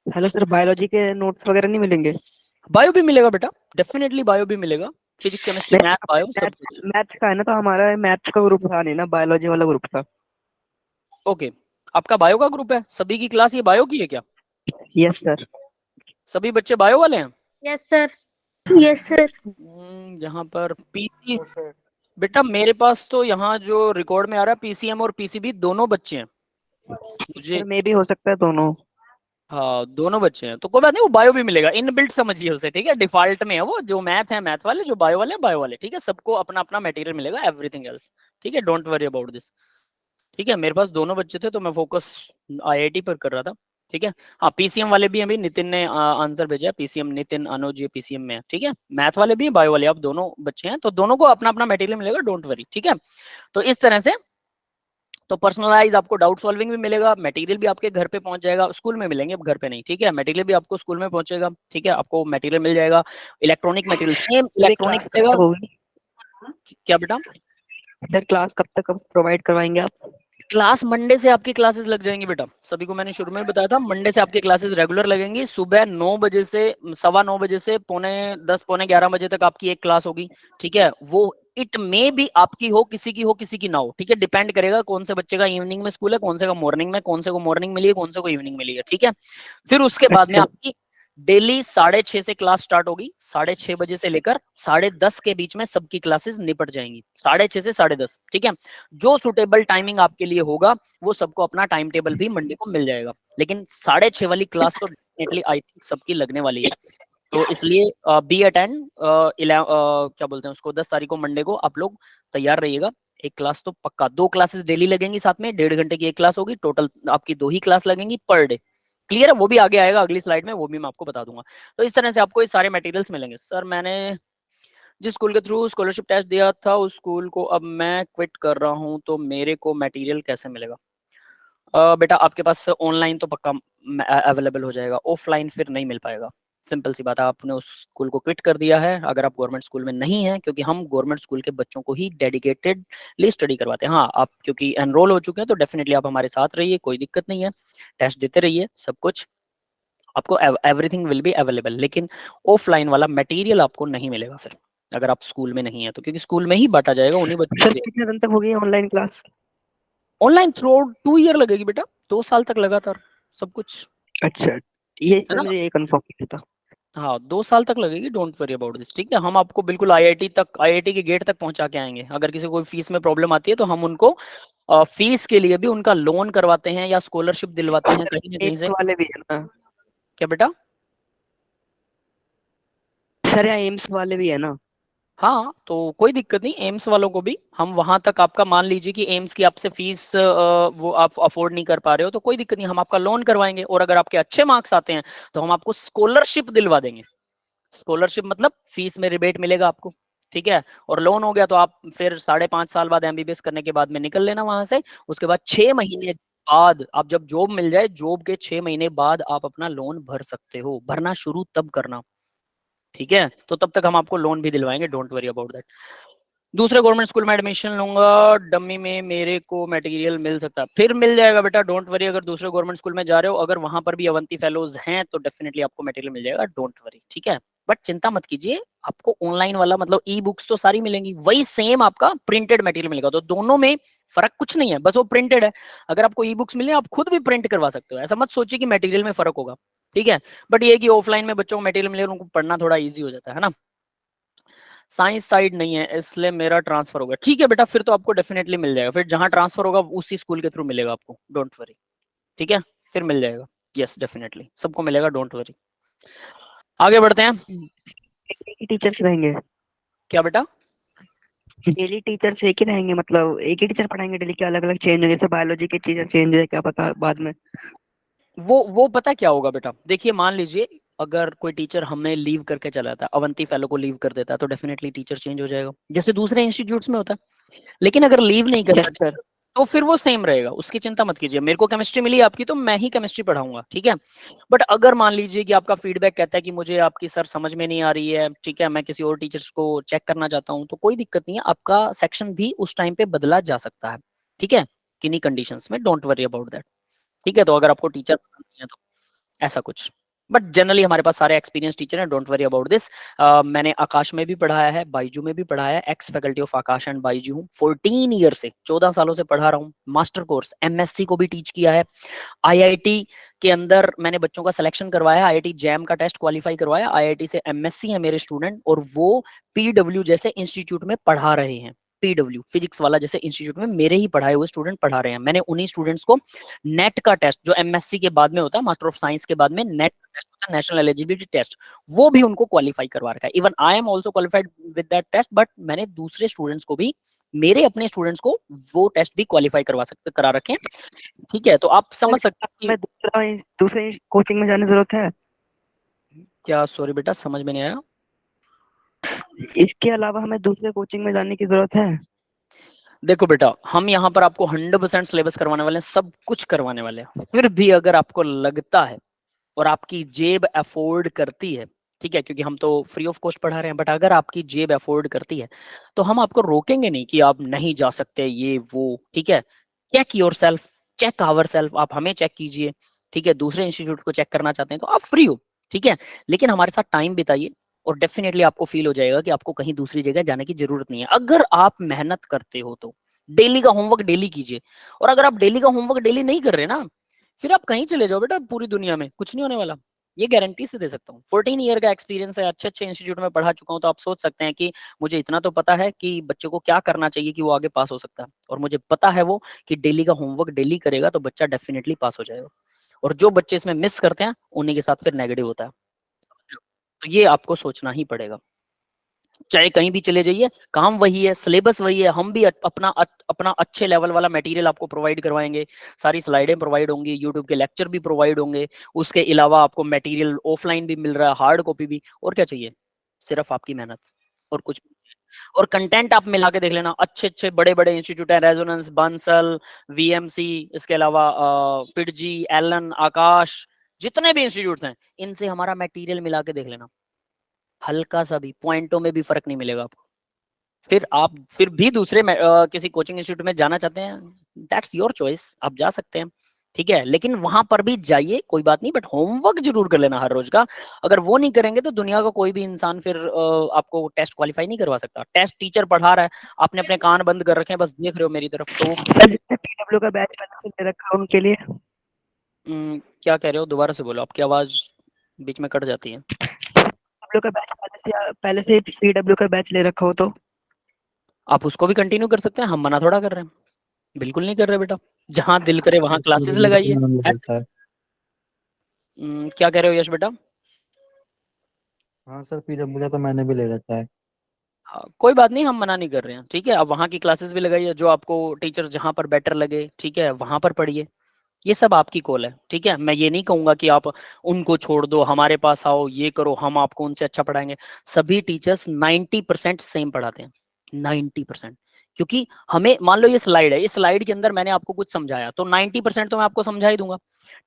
Speaker 4: हेलो सर, बायोलॉजी के नोट्स वगैरह नहीं मिलेंगे?
Speaker 1: बायो भी मिलेगा बेटा, डेफिनेटली बायो भी मिलेगा, फिजिक्स केमिस्ट्री मैथ बायो सब कुछ।
Speaker 4: मैथ्स का है ना, तो हमारा मैथ्स का ग्रुप था नहीं ना, बायोलॉजी वाला ग्रुप था।
Speaker 1: ओके, आपका बायो का ग्रुप है, सभी की क्लास ये बायो की है क्या?
Speaker 4: Yes sir.
Speaker 1: सभी बच्चे बायो वाले हैं?
Speaker 3: Yes sir, yes sir.
Speaker 1: यहाँ पर पीसी, बेटा मेरे पास तो यहाँ जो रिकॉर्ड में आ रहा है पीसीएम और पीसीबी दोनों बच्चे हैं मुझे।
Speaker 4: सर मे भी हो सकता है दोनों।
Speaker 1: हाँ, दोनों बच्चे हैं, तो कोई बात नहीं, वो बायो भी मिलेगा, इनबिल्ट समझिए उसे। ठीक है, डिफॉल्ट में है वो, जो मैथ है मैथ वाले, जो बायो वाले बायो वाले। ठीक है, सबको अपना अपना मटेरियल मिलेगा, एवरीथिंग एल्स। ठीक है, डोंट वरी अबाउट दिस। ठीक है, मेरे पास दोनों बच्चे थे तो मैं फोकस आईआईटी पर कर रहा था। ठीक है, हाँ, पीसीएम वाले भी अभी नितिन ने आंसर भेजा है, पीसीएम नितिन अनुज ये पीसीएम में है। ठीक है, मैथ वाले भी बायो वाले, आप दोनों बच्चे हैं, तो दोनों को अपना अपना मटेरियल मिलेगा, डोंट वरी। ठीक है, तो इस तरह से तो पर्सनलाइज आपको डाउट सॉल्विंग भी मिलेगा, मटेरियल भी आपके घर पे पहुंच जाएगा। स्कूल में मिलेंगे, अब घर पे नहीं। ठीक है, मटेरियल भी आपको स्कूल में पहुंचेगा। ठीक है, आपको मटेरियल मिल जाएगा, electronic material same electronic
Speaker 4: class कब तक होगी?
Speaker 1: क्या बेटा?
Speaker 4: सर क्लास कब तक प्रोवाइड करवाएंगे आप?
Speaker 1: क्लास मंडे से आपकी क्लासेस लग जाएंगी बेटा, सभी को मैंने शुरू में बताया था, मंडे से आपकी क्लासेस रेगुलर लगेंगी। सुबह 9 बजे से 9:15 बजे से 10:45 11 बजे तक आपकी एक क्लास होगी। ठीक है, वो इट में भी आपकी हो, किसी की हो, किसी की ना हो। ठीक है, डिपेंड करेगा कौन से बच्चे का इवनिंग में स्कूल है, कौन से का मॉर्निंग में, कौन से को मॉर्निंग मिली है, कौन से को इवनिंग मिली है। ठीक है, फिर उसके बाद में आपकी डेली 6:30 से क्लास स्टार्ट होगी, 6:30 बजे से लेकर 10:30 के बीच में सबकी क्लासेस निपट जाएंगी, 6:30 से 10:30। ठीक है, जो सुटेबल टाइमिंग आपके लिए होगा वो सबको अपना टाइम टेबल भी मंडे को मिल जाएगा, लेकिन 6:30 वाली क्लास तो डेफिनेटली आई थिंक सबकी लगने वाली है। तो इसलिए बी अटेंड, क्या बोलते हैं उसको, 10 तारीख को मंडे को आप लोग तैयार रहिएगा। एक क्लास तो पक्का, 2 क्लासेस डेली लगेंगी, साथ में 1.5 घंटे की एक क्लास होगी, टोटल आपकी 2 ही क्लास लगेंगी पर डे। क्लियर है? वो भी आगे आएगा अगली स्लाइड में, वो भी मैं आपको बता दूंगा। तो इस तरह से आपको ये सारे मटेरियल्स मिलेंगे। सर मैंने जिस स्कूल के थ्रू स्कॉलरशिप टेस्ट दिया था उस स्कूल को अब मैं क्विट कर रहा हूँ, तो मेरे को मटेरियल कैसे मिलेगा? बेटा आपके पास ऑनलाइन तो पक्का अवेलेबल हो जाएगा, ऑफलाइन फिर नहीं मिल पाएगा। सिंपल सी बात है, आपने उस स्कूल को क्विट कर दिया है अगर आप गवर्नमेंट स्कूल में नहीं है, क्योंकि हम गवर्नमेंट स्कूल के बच्चों को ही डेडिकेटेडली स्टडी करवाते हैं। हाँ, आप क्योंकि एनरोल हो चुके हैं तो डेफिनेटली आप हमारे साथ रहिए, कोई दिक्कत नहीं है, टेस्ट देते रहिए, सब कुछ आपको एवरीथिंग विल बी अवेलेबल। लेकिन ऑफलाइन वाला मटेरियल आपको नहीं मिलेगा फिर अगर आप स्कूल में नहीं है तो, क्योंकि स्कूल में ही बांटा जाएगा उन्हीं बच्चों
Speaker 4: सर
Speaker 1: को।
Speaker 4: कितने दिन तक होगी online class?
Speaker 1: Online through 2 year लगेगी बेटा, 2 साल तक लगातार सब कुछ,
Speaker 4: अच्छा, ये
Speaker 1: है
Speaker 4: सर
Speaker 1: ना?
Speaker 4: मुझे ये कंफर्म नहीं था।
Speaker 1: हाँ, 2 साल तक लगेगी, डोंट वरी अबाउट दिस। ठीक है, हम आपको बिल्कुल आईआईटी तक, आईआईटी के गेट तक पहुंचा के आएंगे। अगर किसी को कोई फीस में प्रॉब्लम आती है तो हम उनको फीस के लिए भी उनका लोन करवाते हैं या स्कॉलरशिप दिलवाते हैं कहीं ना कहीं
Speaker 4: एम्स
Speaker 1: से।
Speaker 4: वाले भी है ना?
Speaker 1: क्या बेटा?
Speaker 4: सर यहाँ एम्स वाले भी है ना?
Speaker 1: हाँ, तो कोई दिक्कत नहीं, एम्स वालों को भी हम वहां तक, आपका मान लीजिए कि एम्स की आपसे फीस वो आप अफोर्ड नहीं कर पा रहे हो तो कोई दिक्कत नहीं, हम आपका लोन करवाएंगे, और अगर आपके अच्छे मार्क्स आते हैं तो हम आपको स्कॉलरशिप दिलवा देंगे। स्कॉलरशिप मतलब फीस में रिबेट मिलेगा आपको। ठीक है, और लोन हो गया तो आप फिर 5.5 साल बाद एमबीबीएस करने के बाद में निकल लेना वहां से। उसके बाद 6 महीने बाद आप जब जॉब मिल जाए, जॉब के 6 महीने बाद आप अपना लोन भर सकते हो, भरना शुरू तब करना। ठीक है, तो तब तक हम आपको लोन भी दिलवाएंगे, डोंट वरी अबाउट दैट। दूसरे गवर्नमेंट स्कूल में एडमिशन लूंगा, डमी में मेरे को मटेरियल मिल सकता है, फिर मिल जाएगा बेटा, डोंट वरी। अगर दूसरे गवर्नमेंट स्कूल में जा रहे हो, अगर वहां पर भी अवंती फेलोज हैं तो डेफिनेटली आपको मटेरियल मिल जाएगा, डोंट वरी। ठीक है, बट चिंता मत कीजिए, आपको ऑनलाइन वाला मतलब ई बुक्स तो सारी मिलेंगी, वही सेम आपका प्रिंटेड मटेरियल मिलेगा, तो दोनों में फर्क कुछ नहीं है, बस वो प्रिंटेड है। अगर आपको ई बुक्स मिले आप खुद भी प्रिंट करवा सकते हो, ऐसा मत सोचिए कि मटेरियल में फर्क होगा। ठीक है, बट ये कि ऑफलाइन में बच्चों को मटेरियल मिले उनको पढ़ना थोड़ा ईजी हो जाता है ना। साइंस साइड नहीं है इसलिए मेरा ट्रांसफर होगा। ठीक है बेटा, फिर तो आपको डेफिनेटली मिल जाएगा, फिर जहां ट्रांसफर होगा उसी स्कूल के थ्रू मिलेगा आपको, डोंट वरी। ठीक है, फिर मिल जाएगा, यस डेफिनेटली सबको मिलेगा, डोंट वरी। आगे बढ़ते हैं।
Speaker 4: एक ही टीचर्स रहेंगे?
Speaker 1: क्या बेटा?
Speaker 4: डेली टीचर्स एक ही रहेंगे, मतलब एक ही टीचर पढ़ाएंगे डेली, के अलग अलग चेंज होंगे? जैसे बायोलॉजी के टीचर चेंज है, क्या पता बाद में।
Speaker 1: वो पता क्या होगा बेटा, देखिए मान लीजिए अगर कोई टीचर हमें लीव करके चला जाता है, अवंती फेलो को लीव कर देता है, तो डेफिनेटली टीचर चेंज हो जाएगा, जैसे दूसरे इंस्टीट्यूट्स में होता है। लेकिन अगर लीव नहीं करता
Speaker 4: यस सर।
Speaker 1: तो फिर वो सेम रहेगा, उसकी चिंता मत कीजिए। मेरे को केमिस्ट्री मिली आपकी, तो मैं ही केमिस्ट्री पढ़ाऊंगा, ठीक है। बट अगर मान लीजिए कि आपका फीडबैक कहता है कि मुझे आपकी सर समझ में नहीं आ रही है, ठीक है, मैं किसी और टीचर्स को चेक करना चाहता हूँ, तो कोई दिक्कत नहीं है, आपका सेक्शन भी उस टाइम पे बदला जा सकता है, ठीक है, किन्हीं कंडीशंस में, डोंट वरी अबाउट दैट। ठीक है, तो अगर आपको टीचर पसंद नहीं है तो ऐसा कुछ, बट जनरली हमारे पास सारे एक्सपीरियंस टीचर हैं, डोंट वरी अबाउट दिस। मैंने आकाश में भी पढ़ाया है, बाइजू में भी पढ़ाया है, ex faculty of Aakash and Byju हूँ, 14 ईयर से 14 सालों से पढ़ा रहा हूँ, मास्टर कोर्स एमएससी को भी टीच किया है, आईआईटी के अंदर मैंने बच्चों का सिलेक्शन करवाया, आईआईटी जैम का टेस्ट क्वालिफाई करवाया, आईआईटी से एमएससी है मेरे स्टूडेंट, और वो पीडब्ल्यू जैसे इंस्टीट्यूट में पढ़ा रहे हैं, पीडब्ल्यू फिजिक्स वाला जैसे इंस्टीट्यूट में मेरे ही पढ़ाए हुए स्टूडेंट पढ़ा रहे हैं। मैंने उन्हीं स्टूडेंट्स को नेट का टेस्ट, जो एमएससी के बाद में होता है, मास्टर ऑफ साइंस के बाद में नेट टेस्ट होता है, नेशनल एलिजिबिलिटी टेस्ट, वो भी उनको क्वालिफाई करवा रखा है। Even I am also qualified with that test, but मैंने दूसरे स्टूडेंट्स को भी, मेरे अपने स्टूडेंट्स को वो टेस्ट भी क्वालिफाई करा रखे हैं। ठीक है, तो आप समझ सकते हैं
Speaker 4: मैं दूसरे कोचिंग में जाने की जरूरत है?
Speaker 1: क्या? सॉरी बेटा, समझ में नहीं आया।
Speaker 4: इसके अलावा हमें दूसरे कोचिंग में जाने की जरूरत है?
Speaker 1: देखो बेटा, हम यहाँ पर आपको 100% सिलेबस करवाने वाले हैं, सब कुछ करवाने वाले हैं। फिर भी अगर आपको लगता है और आपकी जेब अफोर्ड करती है, ठीक है, क्योंकि हम तो फ्री ऑफ कॉस्ट पढ़ा रहे हैं, बट अगर आपकी जेब अफोर्ड करती है तो हम आपको रोकेंगे नहीं कि आप नहीं जा सकते ये वो, ठीक है। Check yourself, check ourself, आप हमें चेक कीजिए, ठीक है। दूसरे इंस्टीट्यूट को चेक करना चाहते हैं तो आप फ्री हो, ठीक है, लेकिन हमारे साथ टाइम बिताइए और डेफिनेटली आपको फील हो जाएगा कि आपको कहीं दूसरी जगह जाने की जरूरत नहीं है। अगर आप मेहनत करते हो तो डेली का होमवर्क डेली कीजिए, और अगर आप डेली का होमवर्क डेली नहीं कर रहे ना, फिर आप कहीं चले जाओ बेटा, पूरी दुनिया में कुछ नहीं होने वाला, ये गारंटी से दे सकता हूँ। 14 ईयर का एक्सपीरियंस है, अच्छे अच्छे इंस्टीट्यूट में पढ़ा चुका हूँ, तो आप सोच सकते हैं कि मुझे इतना तो पता है कि बच्चे को क्या करना चाहिए कि वो आगे पास हो सकता है, और मुझे पता है वो कि डेली का होमवर्क डेली करेगा तो बच्चा डेफिनेटली पास हो जाएगा। और जो बच्चे इसमें मिस करते हैं उन्हीं के साथ फिर नेगेटिव होता है, तो ये आपको सोचना ही पड़ेगा। चाहे कहीं भी चले जाइए, काम वही है, सिलेबस वही है, हम भी अपना अच्छे लेवल वाला मटेरियल आपको प्रोवाइड करवाएंगे, सारी स्लाइडें प्रोवाइड होंगी, यूट्यूब के लेक्चर भी प्रोवाइड होंगे, उसके अलावा आपको मटेरियल ऑफलाइन भी मिल रहा है, हार्ड कॉपी भी, और क्या चाहिए, सिर्फ आपकी मेहनत और कुछ। और कंटेंट आप मिला के देख लेना, अच्छे अच्छे बड़े बड़े इंस्टीट्यूट है, रेजोनेंस, बंसल, वीएमसी, इसके अलावा फिटजी, एलन, आकाश, जितने भी इंस्टीट्यूट हैं, इनसे हमारा मटेरियल मिला के देख लेना, हल्का सा भी पॉइंटों में भी फर्क नहीं मिलेगा आपको। फिर आप फिर भी दूसरे किसी कोचिंग इंस्टीट्यूट में जाना चाहते हैं, दैट्स योर चॉइस, आप जा सकते हैं, ठीक है, लेकिन वहां पर भी जाइए, कोई बात नहीं, बट होमवर्क जरूर कर लेना हर रोज का। अगर वो नहीं करेंगे तो दुनिया का कोई भी इंसान फिर आपको टेस्ट क्वालिफाई नहीं करवा सकता। टेस्ट टीचर पढ़ा रहा है, आपने अपने कान बंद कर रखे हैं, बस देख रहे हो मेरी तरफ, तो
Speaker 4: सर जिसने पीडब्ल्यू का बैच पहले से ले रखा है उनके लिए?
Speaker 1: क्या कह रहे हो, दोबारा से बोलो, आपकी आवाज बीच में कट जाती है।
Speaker 4: पीडब्ल्यू का बैच पहले से पीडब्ल्यू का बैच ले रखा हो तो?
Speaker 1: आप उसको भी कंटिन्यू कर सकते हैं, हम मना थोड़ा कर रहे हैं, बिल्कुल नहीं कर रहे बेटा, जहां दिल करे वहां क्लासेस लगाइए। क्या कह रहे हो यश बेटा?
Speaker 5: हाँ सर, पीडब्ल्यू का तो मैंने भी ले रखा है।
Speaker 1: हाँ, कोई बात नहीं, हम मना नहीं कर रहे हैं, ठीक है, अब वहाँ की क्लासेस भी लगाइए, जो आपको टीचर जहाँ पर बेटर लगे, ठीक है, वहां पर पढ़िए, ये सब आपकी कॉल है, ठीक है। मैं ये नहीं कहूंगा कि आप उनको छोड़ दो, हमारे पास आओ, ये करो, हम आपको उनसे अच्छा पढ़ाएंगे। सभी टीचर्स 90% सेम पढ़ाते हैं, 90%, क्योंकि हमें, मान लो ये स्लाइड है, इस स्लाइड के अंदर मैंने आपको कुछ समझाया, तो 90% तो मैं आपको समझा ही दूंगा,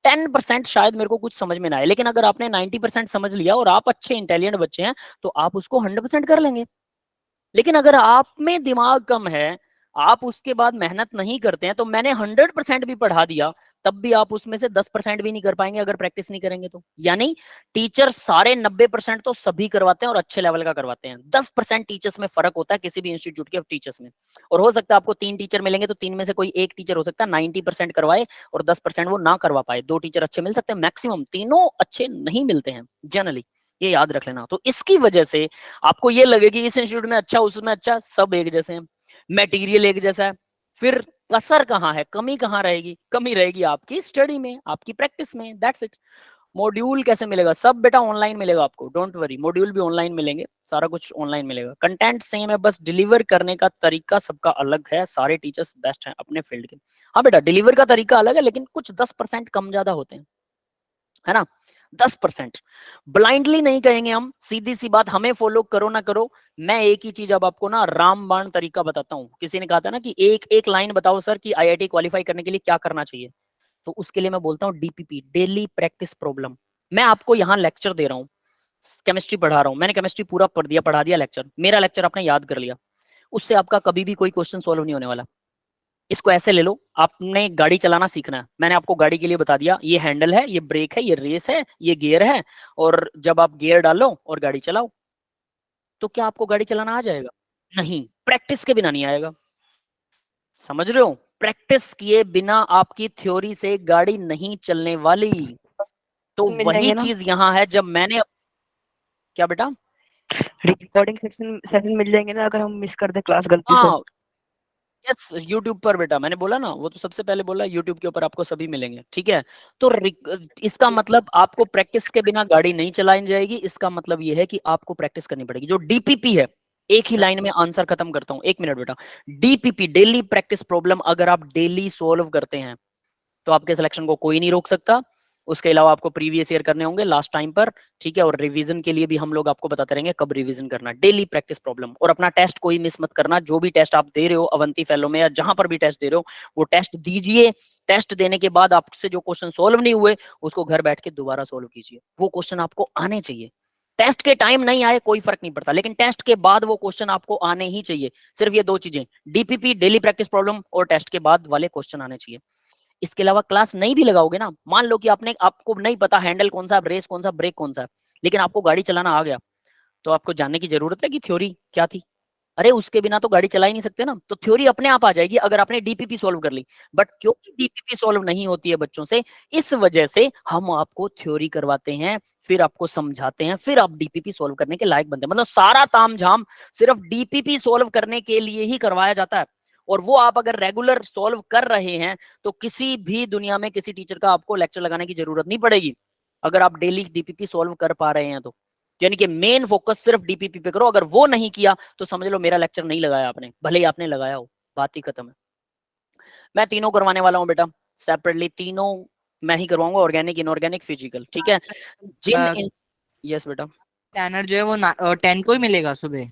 Speaker 1: 10% शायद मेरे को कुछ समझ में ना आए, लेकिन अगर आपने 90% समझ लिया और आप अच्छे इंटेलिजेंट बच्चे हैं तो आप उसको 100% कर लेंगे। लेकिन अगर आप में दिमाग कम है, आप उसके बाद मेहनत नहीं करते हैं, तो मैंने 100% भी पढ़ा दिया, तब भी आप उसमें से 10% भी नहीं कर पाएंगे अगर प्रैक्टिस नहीं करेंगे तो। यानी टीचर सारे 90% तो सभी करवाते हैं और अच्छे लेवल का करवाते हैं, 10% टीचर्स में फर्क होता है किसी भी इंस्टीट्यूट के टीचर्स में। और हो सकता है आपको 3 टीचर मिलेंगे तो 3 में से कोई एक टीचर हो सकता है 90% करवाए और 10% वो ना करवा पाए, 2 टीचर अच्छे मिल सकते हैं मैक्सिमम, तीनों अच्छे नहीं मिलते हैं जनरली, ये याद रख लेना। तो इसकी वजह से आपको ये लगे कि इस इंस्टीट्यूट में अच्छा, उसमें अच्छा, सब एक जैसे हैं, मटेरियल एक जैसा है, फिर कसर कहाँ है, कमी कहाँ रहेगी? कमी रहेगी आपकी स्टडी में, आपकी प्रैक्टिस में, दैट्स इट। मॉड्यूल कैसे मिलेगा? सब बेटा ऑनलाइन मिलेगा आपको, डोंट वरी, मॉड्यूल भी ऑनलाइन मिलेंगे, सारा कुछ ऑनलाइन मिलेगा। कंटेंट सेम है, बस डिलीवर करने का तरीका सबका अलग है। सारे टीचर्स बेस्ट हैं अपने फील्ड के। हाँ बेटा, डिलीवर का तरीका अलग है, लेकिन कुछ 10% कम ज्यादा होते हैं, है ना? 10% ब्लाइंडली नहीं कहेंगे हम, सीधी सी बात, हमें फॉलो करो ना करो। मैं एक ही चीज अब आपको ना रामबाण तरीका बताता हूँ। किसी ने कहा था ना कि एक एक लाइन बताओ सर कि आईआईटी क्वालिफाई करने के लिए क्या करना चाहिए, तो उसके लिए मैं बोलता हूँ डीपीपी, डेली प्रैक्टिस प्रॉब्लम। मैं आपको यहाँ लेक्चर दे रहा हूँ, केमिस्ट्री पढ़ा रहा हूँ, मैंने केमिस्ट्री पूरा पढ़ा दिया लेक्चर, मेरा लेक्चर आपने याद कर लिया, उससे आपका कभी भी कोई क्वेश्चन सॉल्व नहीं होने वाला। इसको ऐसे ले लो, आपने गाड़ी चलाना सीखना है, मैंने आपको गाड़ी के लिए बता दिया, ये हैंडल है, ये ब्रेक है, ये रेस है, ये गियर है, और जब आप गियर डालो और गाड़ी चलाओ, तो क्या आपको गाड़ी चलाना आ जाएगा? नहीं, प्रैक्टिस के बिना नहीं आएगा। समझ रहे हो? प्रैक्टिस किए बिना आपकी थ्योरी से गाड़ी नहीं चलने वाली। तो
Speaker 4: मिल
Speaker 1: वही
Speaker 4: जाएंगे ना?
Speaker 1: चीज यहाँ है, जब मैंने, क्या बेटा?
Speaker 4: रिकॉर्डिंग सेशन मिल जाएंगे ना अगर हम मिस कर दे क्लास गलती से?
Speaker 1: हाँ, यस, यूट्यूब पर बेटा, मैंने बोला ना, वो तो सबसे पहले बोला, यूट्यूब के ऊपर आपको सभी मिलेंगे, ठीक है? तो इसका मतलब आपको प्रैक्टिस के बिना गाड़ी नहीं चलाई जाएगी। इसका मतलब ये है कि आपको प्रैक्टिस करनी पड़ेगी। जो डीपीपी है, एक ही लाइन में आंसर खत्म करता हूं, 1 मिनट बेटा। डीपीपी, डेली प्रैक्टिस प्रॉब्लम, अगर आप डेली सोल्व करते हैं तो आपके सिलेक्शन को कोई नहीं रोक सकता। उसके अलावा आपको प्रीवियस ईयर करने होंगे लास्ट टाइम पर, ठीक है? और रिवीजन के लिए भी हम लोग आपको बताते रहेंगे कब रिवीजन करना। डेली प्रैक्टिस प्रॉब्लम, और अपना टेस्ट कोई मिस मत करना। जो भी टेस्ट आप दे रहे हो अवंती फेलो में या जहां पर भी टेस्ट दे रहे हो, वो टेस्ट दीजिए। टेस्ट देने के बाद आपसे जो क्वेश्चन सोल्व नहीं हुए, उसको घर बैठ के दोबारा सोल्व कीजिए। वो क्वेश्चन आपको आने चाहिए। टेस्ट के टाइम नहीं आए कोई फर्क नहीं पड़ता, लेकिन टेस्ट के बाद वो क्वेश्चन आपको आने ही चाहिए। सिर्फ ये 2 चीजें, डीपीपी, डेली प्रैक्टिस प्रॉब्लम, और टेस्ट के बाद वाले क्वेश्चन आने चाहिए। इसके अलावा क्लास नहीं भी लगाओगे ना, मान लो कि आपको नहीं पता हैंडल कौन सा, रेस कौन सा, ब्रेक कौन सा, लेकिन आपको गाड़ी चलाना आ गया, तो आपको जानने की जरूरत है कि थ्योरी क्या थी? अरे उसके बिना तो गाड़ी चला ही नहीं सकते ना, तो थ्योरी अपने आप आ जाएगी अगर आपने डीपीपी सॉल्व कर ली। बट क्योंकि डीपीपी सॉल्व नहीं होती है बच्चों से, इस वजह से हम आपको थ्योरी करवाते हैं, फिर आपको समझाते हैं, फिर आप डीपीपी सॉल्व करने के लायक बनते हैं। मतलब सारा तामझाम सिर्फ डीपीपी सॉल्व करने के लिए ही करवाया जाता है। और वो आप अगर रेगुलर सॉल्व कर रहे हैं, तो किसी भी दुनिया में किसी टीचर का आपको लेक्चर लगाने की जरूरत नहीं पड़ेगी, अगर आप डेली डीपीपी सॉल्व कर पा रहे हैं तो। यानी कि मेन फोकस सिर्फ डीपीपी पे करो। अगर वो नहीं किया तो समझ लो मेरा लेक्चर नहीं लगाया आपने, भले ही आपने लगाया हो, बात ही खत्म है। मैं तीनों करवाने वाला हूँ बेटा, सेपरेटली तीनों मैं ही करवाऊंगा, ऑर्गेनिक, इनऑर्गेनिक, फिजिकल, ठीक है? यस बेटा।
Speaker 6: प्लानर जो है वो 10 को ही मिलेगा सुबह?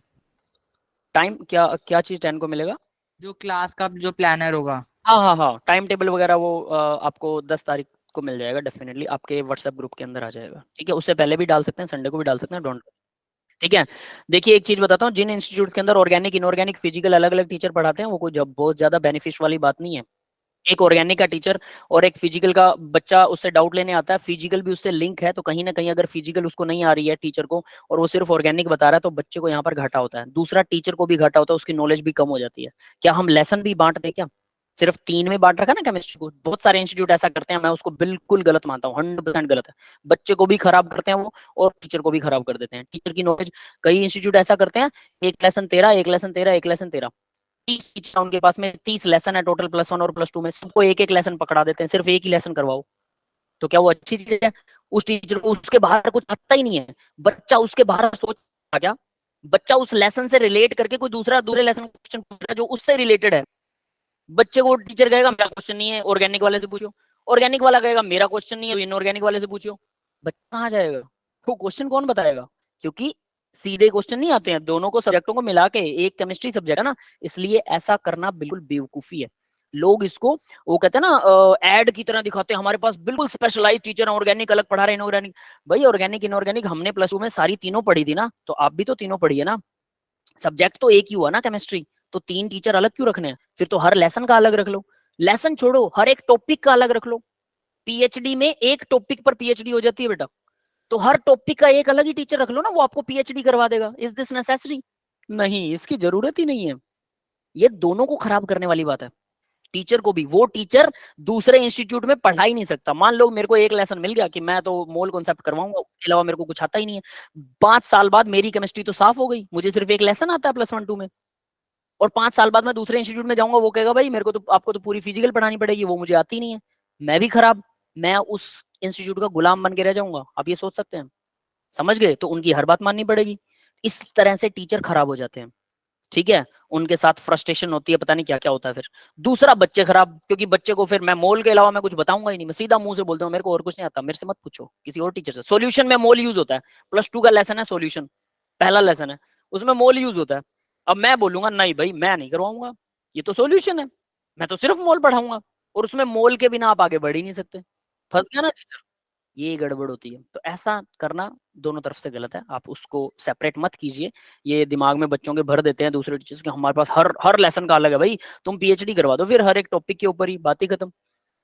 Speaker 1: टाइम क्या क्या चीज 10 को मिलेगा?
Speaker 6: जो क्लास का जो प्लानर होगा।
Speaker 1: हाँ हाँ हाँ, टाइम टेबल वगैरह वो आपको 10 तारीख को मिल जाएगा, डेफिनेटली आपके व्हाट्सएप ग्रुप के अंदर आ जाएगा, ठीक है? उससे पहले भी डाल सकते हैं, संडे को भी डाल सकते हैं, डोंट, ठीक है? देखिए एक चीज बताता हूँ, जिन इंस्टीट्यूट के अंदर ऑर्गेनिक, इनऑर्गेनिक, फिजिकल अलग अलग टीचर पढ़ाते हैं, वो कोई बहुत ज्यादा बेनिफिश वाली बात नहीं है। एक ऑर्गेनिक का टीचर और एक फिजिकल का बच्चा उससे डाउट लेने आता है, फिजिकल भी उससे लिंक है, तो कहीं ना कहीं अगर फिजिकल उसको नहीं आ रही है टीचर को, और वो सिर्फ ऑर्गेनिक बता रहा है, तो बच्चे को यहाँ पर घाटा होता है। दूसरा, टीचर को भी घाटा होता है, उसकी नॉलेज भी कम हो जाती है। क्या हम लेसन भी बांट दें क्या? सिर्फ 3 में बांट रखा ना केमिस्ट्री को, बहुत सारे इंस्टीट्यूट ऐसा करते हैं, मैं उसको बिल्कुल गलत मानता हूँ, 100% गलत है। बच्चे को भी खराब करते हैं वो, और टीचर को भी खराब कर देते हैं, टीचर की नॉलेज। कई इंस्टीट्यूट ऐसा करते हैं, एक लेसन 13, एक लेसन 13, एक लेसन 13, 30 टीचर उनके पास में, 30 लेसन है टोटल, +1 और +2 में, सबको एक एक लेसन पकड़ा देते हैं, सिर्फ एक ही लेसन करवाओ। तो क्या वो अच्छी चीज है? उस टीचर को उसके बाहर कुछ आता ही नहीं है, बच्चा उसके बाहर सोच क्या, बच्चा उस लेसन से रिलेट करके कोई दूसरे लेसन क्वेश्चन पूछ रहा है जो उससे रिलेटेड है। बच्चे को टीचर कहेगा मेरा क्वेश्चन नहीं है, ऑर्गेनिक वाले से पूछो। ऑर्गेनिक वाला कहेगा मेरा क्वेश्चन नहीं है, इनऑर्गेनिक वाले से पूछो। बच्चा कहाँ जाएगा? वो क्वेश्चन कौन बताएगा? क्योंकि सीधे क्वेश्चन नहीं आते हैं, दोनों को सब्जेक्टों को मिला के, एक केमिस्ट्री सब्जेक्ट है ना, इसलिए ऐसा करना बिल्कुल बेवकूफी है। लोग इसको, वो कहते हैं ना, एड की तरह दिखाते हैं, हमारे पास बिल्कुल स्पेशलाइज टीचर है, ऑर्गेनिक अलग पढ़ा रहे हैं, इनऑर्गेनिक। भाई ऑर्गेनिक इनऑर्गेनिक हमने +2 में सारी तीनों पढ़ी थी ना, तो आप भी तो तीनों पढ़ी है ना। सब्जेक्ट तो एक ही हुआ ना केमिस्ट्री, तो 3 टीचर अलग क्यों रखने हैं? फिर तो हर लेसन का अलग रख लो। लेसन छोड़ो, हर एक टॉपिक का अलग रख लो। पीएचडी में एक टॉपिक पर पीएचडी हो जाती है बेटा, तो हर टॉपिक का एक अलग ही टीचर रख लो ना, वो आपको पीएचडी करवा देगा। Is this necessary? नहीं, इसकी जरूरत ही नहीं है। ये दोनों को खराब करने वाली बात है। टीचर को भी। वो टीचर दूसरे इंस्टीट्यूट में पढ़ा ही नहीं सकता। मान लो मेरे को एक लेसन मिल गया कि मैं तो मोल कॉन्सेप्ट करवाऊंगा, उसके अलावा मेरे को कुछ आता ही नहीं है। 5 साल बाद मेरी केमिस्ट्री तो साफ हो गई, मुझे सिर्फ एक लेसन आता है +1 2 में। और 5 साल बाद मैं दूसरे इंस्टीट्यूट में जाऊंगा, वो कहेगा भाई मेरे को तो आपको तो पूरी फिजिकल पढ़ानी पड़ेगी, वो मुझे आती नहीं है। मैं भी खराब, मैं उस इंस्टीट्यूट का गुलाम बन के रह जाऊंगा। आप ये सोच सकते हैं, समझ गए? तो उनकी हर बात माननी पड़ेगी। इस तरह से टीचर खराब हो जाते हैं, ठीक है। उनके साथ फ्रस्ट्रेशन होती है, पता नहीं क्या क्या होता है। फिर दूसरा, बच्चे खराब, क्योंकि बच्चे को फिर मैं मोल के अलावा मैं कुछ बताऊंगा ही नहीं। मैं सीधा मुंह से बोलता हूँ मेरे को और कुछ नहीं आता, मेरे से मत पूछो, किसी और टीचर से। सॉल्यूशन में मोल यूज होता है, +2 का लेसन है सॉल्यूशन, पहला लेसन है, उसमें मोल यूज होता है। अब मैं बोलूंगा नहीं भाई मैं नहीं करवाऊंगा, ये तो सॉल्यूशन है, मैं तो सिर्फ मोल पढ़ाऊंगा, और उसमें मोल के बिना आप आगे बढ़ ही नहीं सकते। फंस गया ना टीचर, ये गड़बड़ होती है। तो ऐसा करना दोनों तरफ से गलत है, आप उसको सेपरेट मत कीजिए। ये दिमाग में बच्चों के भर देते हैं दूसरे टीचर्स के, हमारे पास हर हर लेसन का अलग है। भाई तुम पीएचडी करवा दो फिर हर एक टॉपिक के ऊपर ही, बात ही खत्म।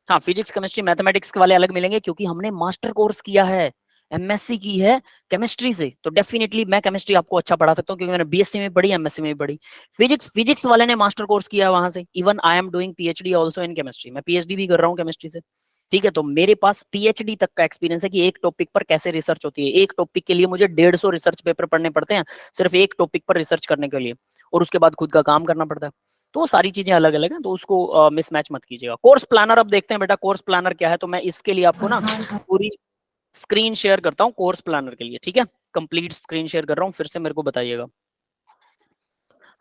Speaker 1: हाँ, फिजिक्स केमिस्ट्री मैथमेटिक्स वाले अलग मिलेंगे, क्योंकि हमने मास्टर कोर्स किया है, एमएससी की है केमिस्ट्री से, तो डेफिनेटली मैं केमिस्ट्री आपको अच्छा पढ़ा सकता हूँ, क्योंकि मैंने बीएससी में पढ़ी, एमएससी में भी पढ़ी। फिजिक्स वाले ने मास्टर कोर्स किया है वहां से। Even I am doing PhD also in chemistry, मैं पीएचडी भी कर रहा हूँ केमिस्ट्री से, ठीक है। तो मेरे पास पीएचडी तक का एक्सपीरियंस है कि एक टॉपिक पर कैसे रिसर्च होती है। एक टॉपिक के लिए मुझे 150 रिसर्च पेपर पढ़ने पड़ते हैं, सिर्फ एक टॉपिक पर रिसर्च करने के लिए, और उसके बाद खुद का काम करना पड़ता है। तो सारी चीजें अलग अलग हैं, तो उसको मिसमैच मत कीजिएगा। कोर्स प्लानर अब देखते हैं बेटा, कोर्स प्लानर क्या है। तो मैं इसके लिए आपको ना पूरी स्क्रीन शेयर करता हूँ कोर्स प्लानर के लिए, ठीक है। कंप्लीट स्क्रीन शेयर कर रहा हूँ, फिर से मेरे को बताइएगा।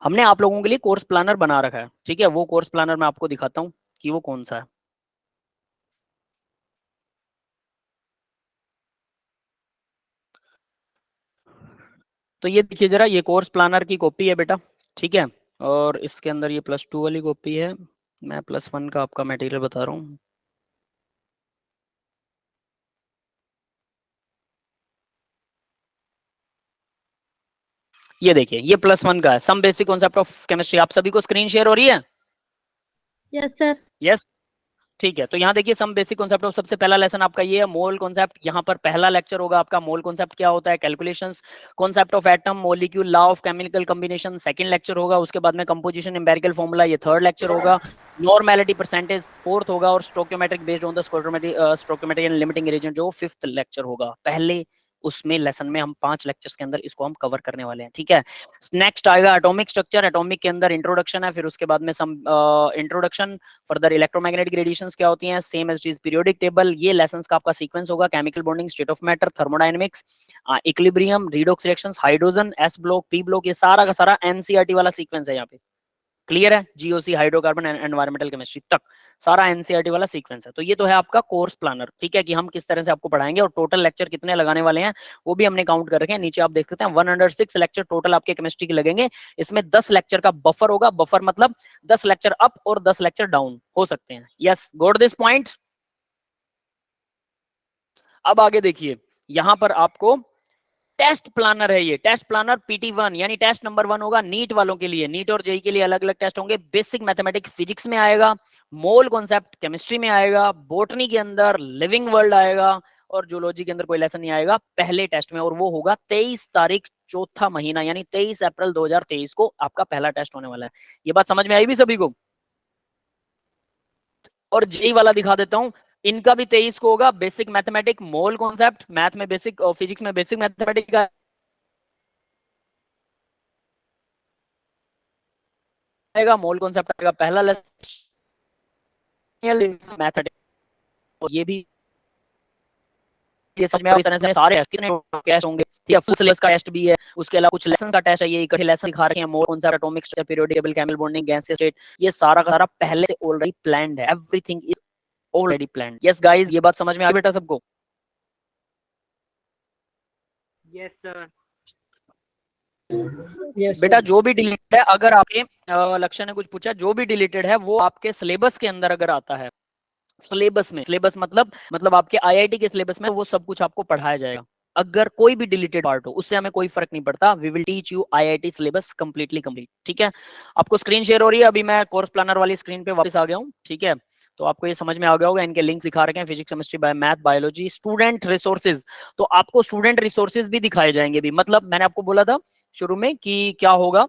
Speaker 1: हमने आप लोगों के लिए कोर्स प्लानर बना रखा है, ठीक है। वो कोर्स प्लानर मैं आपको दिखाता हूँ कि वो कौन सा है। तो ये देखिए जरा, ये कोर्स प्लानर की कॉपी है बेटा, ठीक है। और इसके अंदर ये +2 वाली कॉपी है, मैं +1 का आपका मटेरियल बता रहा हूँ। ये देखिए, ये +1 का है, some basic concept of chemistry. आप सभी को स्क्रीन शेयर हो रही है?
Speaker 3: Yes sir.
Speaker 1: यस, ठीक है। तो यहाँ देखिए, सम बेसिक कॉन्सेप्ट ऑफ, सबसे पहला लेसन आपका ये है मोल कॉन्सेप्ट। यहाँ पर पहला लेक्चर होगा आपका मोल कॉन्सेप्ट क्या होता है, calculations, concept of atom, molecule, law of chemical combination, second lecture होगा। उसके बाद में कंपोजिशन, एम्पिरिकल फॉर्मूला, ये थर्ड लेक्चर होगा। नॉर्मेलिटी परसेंटेज फोर्थ होगा, और stoichiometric based on the stoichiometric and limiting agent जो फिफ्थ लेक्चर होगा। पहले उसमें लेसन में हम 5 लेक्चर्स के अंदर इसको हम कवर करने वाले हैं, ठीक है। नेक्स्ट आएगा एटॉमिक स्ट्रक्चर, एटॉमिक के अंदर इंट्रोडक्शन है, फिर उसके बाद में some introduction, further electromagnetic radiations क्या होती हैं, same as is periodic table, ये लेसंस का आपका सीक्वेंस होगा। Chemical bonding, state of matter, thermodynamics, equilibrium, redox reactions, hydrogen, S block, P block, ये सारा का सारा एनसीईआरटी वाला सीक्वेंस है यहाँ पे। क्लियर है? जीओसी, हाइड्रोकार्बन, एनवायरमेंटल केमिस्ट्री तक सारा एनसीईआरटी वाला सीक्वेंस है। तो ये तो है आपका कोर्स प्लानर, ठीक है, कि हम किस तरह से आपको पढ़ाएंगे, और टोटल लेक्चर कितने लगाने वाले हैं वो भी हमने काउंट कर रखे हैं। नीचे आप देख सकते हैं 106 लेक्चर टोटल आपके केमिस्ट्री के लगेंगे। इसमें 10 लेक्चर का बफर होगा, बफर मतलब 10 लेक्चर अप और 10 लेक्चर डाउन हो सकते हैं। Yes, got this point. अब आगे देखिए, यहां पर आपको टेस्ट प्लानर है, ये टेस्ट प्लानर PT1 यानी टेस्ट नंबर 1 होगा नीट वालों के लिए। नीट और जेई के लिए अलग अलग टेस्ट होंगे। बेसिक मैथमेटिक्स फिजिक्स में आएगा, मोल कॉन्सेप्ट केमिस्ट्री में आएगा, बॉटनी के अंदर लिविंग वर्ल्ड आएगा, और जूलॉजी के अंदर कोई लेसन नहीं आएगा पहले टेस्ट में। और वो होगा 23 तारीख चौथा महीना, यानी 23 अप्रैल 2023 को आपका पहला टेस्ट होने वाला है। ये बात समझ में आई भी सभी को? और जेई वाला दिखा देता हूं, इनका भी 23 को होगा। Basic mathematic, mole concept, math में बेसिक और फिजिक्स में बेसिक मैथमेटिक्स का आएगा, मोल कॉन्सेप्ट आएगा पहला लेसन मैथमेटिक्स। और ये भी ये समझ में आ रहा है, सारे कितने टेस्ट होंगे, ठीक है। फुल सिलेबस का टेस्ट भी है, उसके अलावा कुछ लेसन का टेस्ट है, ये इकट्ठे लेसन दिखा रखे हैं। Mole concept, atomic structure, periodic table, chemical bonding, gas state, ये सारा का सारा पहले से ऑलरेडी प्लान्ड है। Everything is already planned. Yes guys, ये बात समझ में आ गई बेटा सबको?
Speaker 6: Yes sir.
Speaker 1: बेटा जो भी डिलीटेड है, अगर आपके लक्ष्य ने कुछ पूछा, जो भी डिलीटेड है वो आपके सिलेबस के अंदर अगर आता है, सिलेबस में, सिलेबस मतलब आपके आईआईटी के सिलेबस में वो सब कुछ आपको पढ़ाया जाएगा। अगर कोई भी डिलीटेड पार्ट हो उससे हमें कोई फर्क नहीं पड़ता। We will teach you IIT syllabus completely complete, ठीक है। आपको स्क्रीन शेयर हो रही है? अभी मैं कोर्स प्लानर वाली स्क्रीन पे वापस आ गया हूँ, ठीक है। तो आपको ये समझ में आ गया होगा, इनके लिंक दिखा रखे हैं, physics, chemistry, math, biology, student resources. तो आपको स्टूडेंट रिसोर्सेज भी दिखाए जाएंगे भी। मतलब मैंने आपको बोला था शुरू में कि क्या होगा,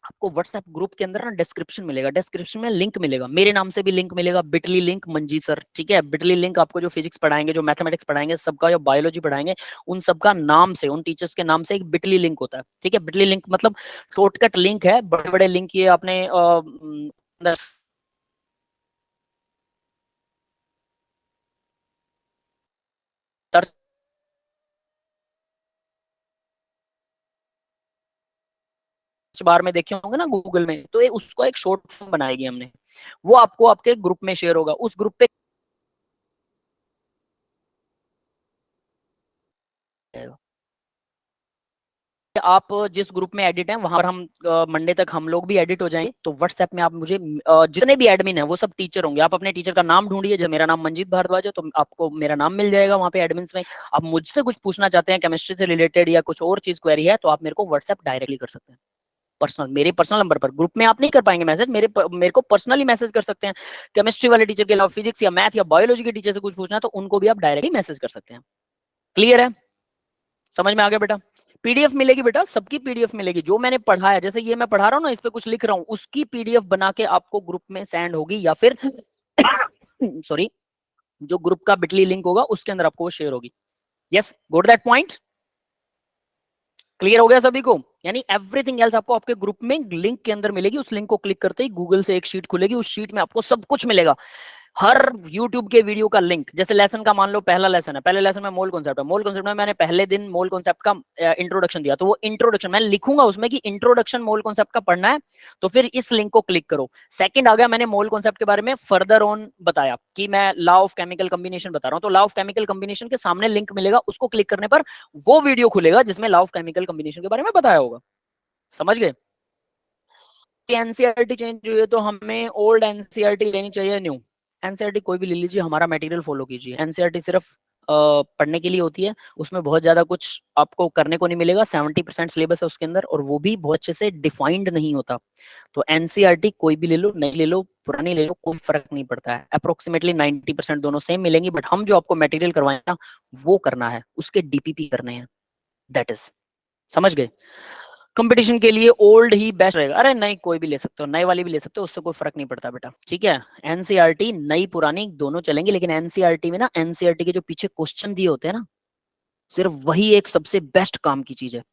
Speaker 1: आपको व्हाट्सएप ग्रुप के अंदर ना डिस्क्रिप्शन मिलेगा, डिस्क्रिप्शन में लिंक मिलेगा, मेरे नाम से भी लिंक मिलेगा, बिटली लिंक मंजीत सर, ठीक है, बिटली लिंक आपको जो फिजिक्स पढ़ाएंगे, जो मैथमेटिक्स पढ़ाएंगे, सबका जो बायोलॉजी पढ़ाएंगे, उन सबका नाम से, उन टीचर्स के नाम से एक बिटली लिंक होता है, ठीक है। बिटली लिंक मतलब शॉर्टकट लिंक है, बड़े बड़े लिंक ये आपने बार में देखे होंगे ना गूगल में, तो उसको एक शॉर्ट फॉर्म बनाएगी हमने, वो आपको आपके ग्रुप में शेयर होगा, उस ग्रुप पे आप जिस ग्रुप में एडिट हैं वहां पर हम मंडे तक हम लोग भी एडिट हो जाएंगे। तो व्हाट्सएप में आप मुझे जितने भी एडमिन है वो सब टीचर होंगे, आप अपने टीचर का नाम ढूंढिए, जब मेरा नाम मंजीत भारद्वाज है तो आपको मेरा नाम मिल जाएगा वहां पे एडमिन्स में। आप मुझसे कुछ पूछना चाहते हैं केमिस्ट्री से रिलेटेड या कुछ और चीज क्वेरी है तो आप मेरे को व्हाट्सएप डायरेक्टली कर सकते हैं, पर्सनल, मेरे पर्सनल नंबर पर। ग्रुप में आप नहीं कर पाएंगे मैसेज, मेरे को पर्सनली मैसेज कर सकते हैं। केमिस्ट्री वाले टीचर के अलावा फिजिक्स या मैथ या बायोलॉजी के टीचर से कुछ पूछना है तो उनको भी आप डायरेक्टली मैसेज कर सकते हैं। क्लियर है, समझ में आ गया बेटा? पीडीएफ मिलेगी बेटा, सबकी पीडीएफ मिलेगी, जो मैंने पढ़ाया, जैसे ये मैं पढ़ा रहा हूँ ना, इस पे कुछ लिख रहा हूँ, उसकी पीडीएफ बना के आपको ग्रुप में सेंड होगी, या फिर सॉरी जो ग्रुप का बिटली लिंक होगा उसके अंदर आपको वो शेयर होगी। Yes, got that point? Clear हो गया सभी को? यानी एवरीथिंग एल्स आपको आपके ग्रुप में लिंक के अंदर मिलेगी, उस लिंक को क्लिक करते ही गूगल से एक शीट खुलेगी, उस शीट में आपको सब कुछ मिलेगा, हर YouTube के वीडियो का लिंक। जैसे लेसन का मान लो पहला लेसन है, पहले लेसन में मोल कॉन्सेप्ट है, मोल कॉन्सेप्ट में मैंने पहले दिन मोल कॉन्सेप्ट का इंट्रोडक्शन दिया, तो वो इंट्रोडक्शन मैं लिखूंगा उसमें कि इंट्रोडक्शन मोल कॉन्सेप्ट का पढ़ना है, तो फिर इस लिंक को क्लिक करो। सेकंड आ गया, मैंने मोल कॉन्सेप्ट के बारे में फर्दर ऑन बताया कि मैं लॉ ऑफ केमिकल कॉम्बिनेशन बता रहा हूं, तो लॉ ऑफ केमिकल कॉम्बिनेशन के सामने लिंक मिलेगा, उसको क्लिक करने पर वो वीडियो खुलेगा जिसमें लॉ ऑफ केमिकल कॉम्बिनेशन के बारे में बताया होगा। समझ गए? एनसीईआरटी चेंज हुई है तो हमें ओल्ड एनसीईआरटी लेनी चाहिए, न्यू एनसीईआरटी कोई भी ले लीजिए, हमारा मटेरियल फॉलो कीजिए। एनसीईआरटी सिर्फ पढ़ने के लिए होती है, उसमें बहुत ज्यादा कुछ आपको करने को नहीं मिलेगा, 70% सिलेबस है उसके अंदर, और वो भी बहुत अच्छे से डिफाइंड नहीं होता। तो एनसीईआरटी कोई भी ले लो, नई ले लो, पुरानी ले लो, कोई फर्क नहीं पड़ता है, अप्रोक्सीमेटली 90% दोनों सेम मिलेंगी, बट हम जो आपको मटेरियल करवाए ना वो करना है, उसके डीपीपी करने हैं, दैट इज। समझ गए? कंपटीशन के लिए ओल्ड ही बेस्ट रहेगा। अरे नहीं, कोई भी ले सकते हो, नए वाली भी ले सकते हो, उससे कोई फर्क नहीं पड़ता बेटा, ठीक है। एनसीईआरटी नई पुरानी दोनों चलेंगे, लेकिन एनसीईआरटी में ना, एनसीईआरटी के जो पीछे क्वेश्चन दिए होते हैं ना, सिर्फ वही एक सबसे बेस्ट काम की चीज है।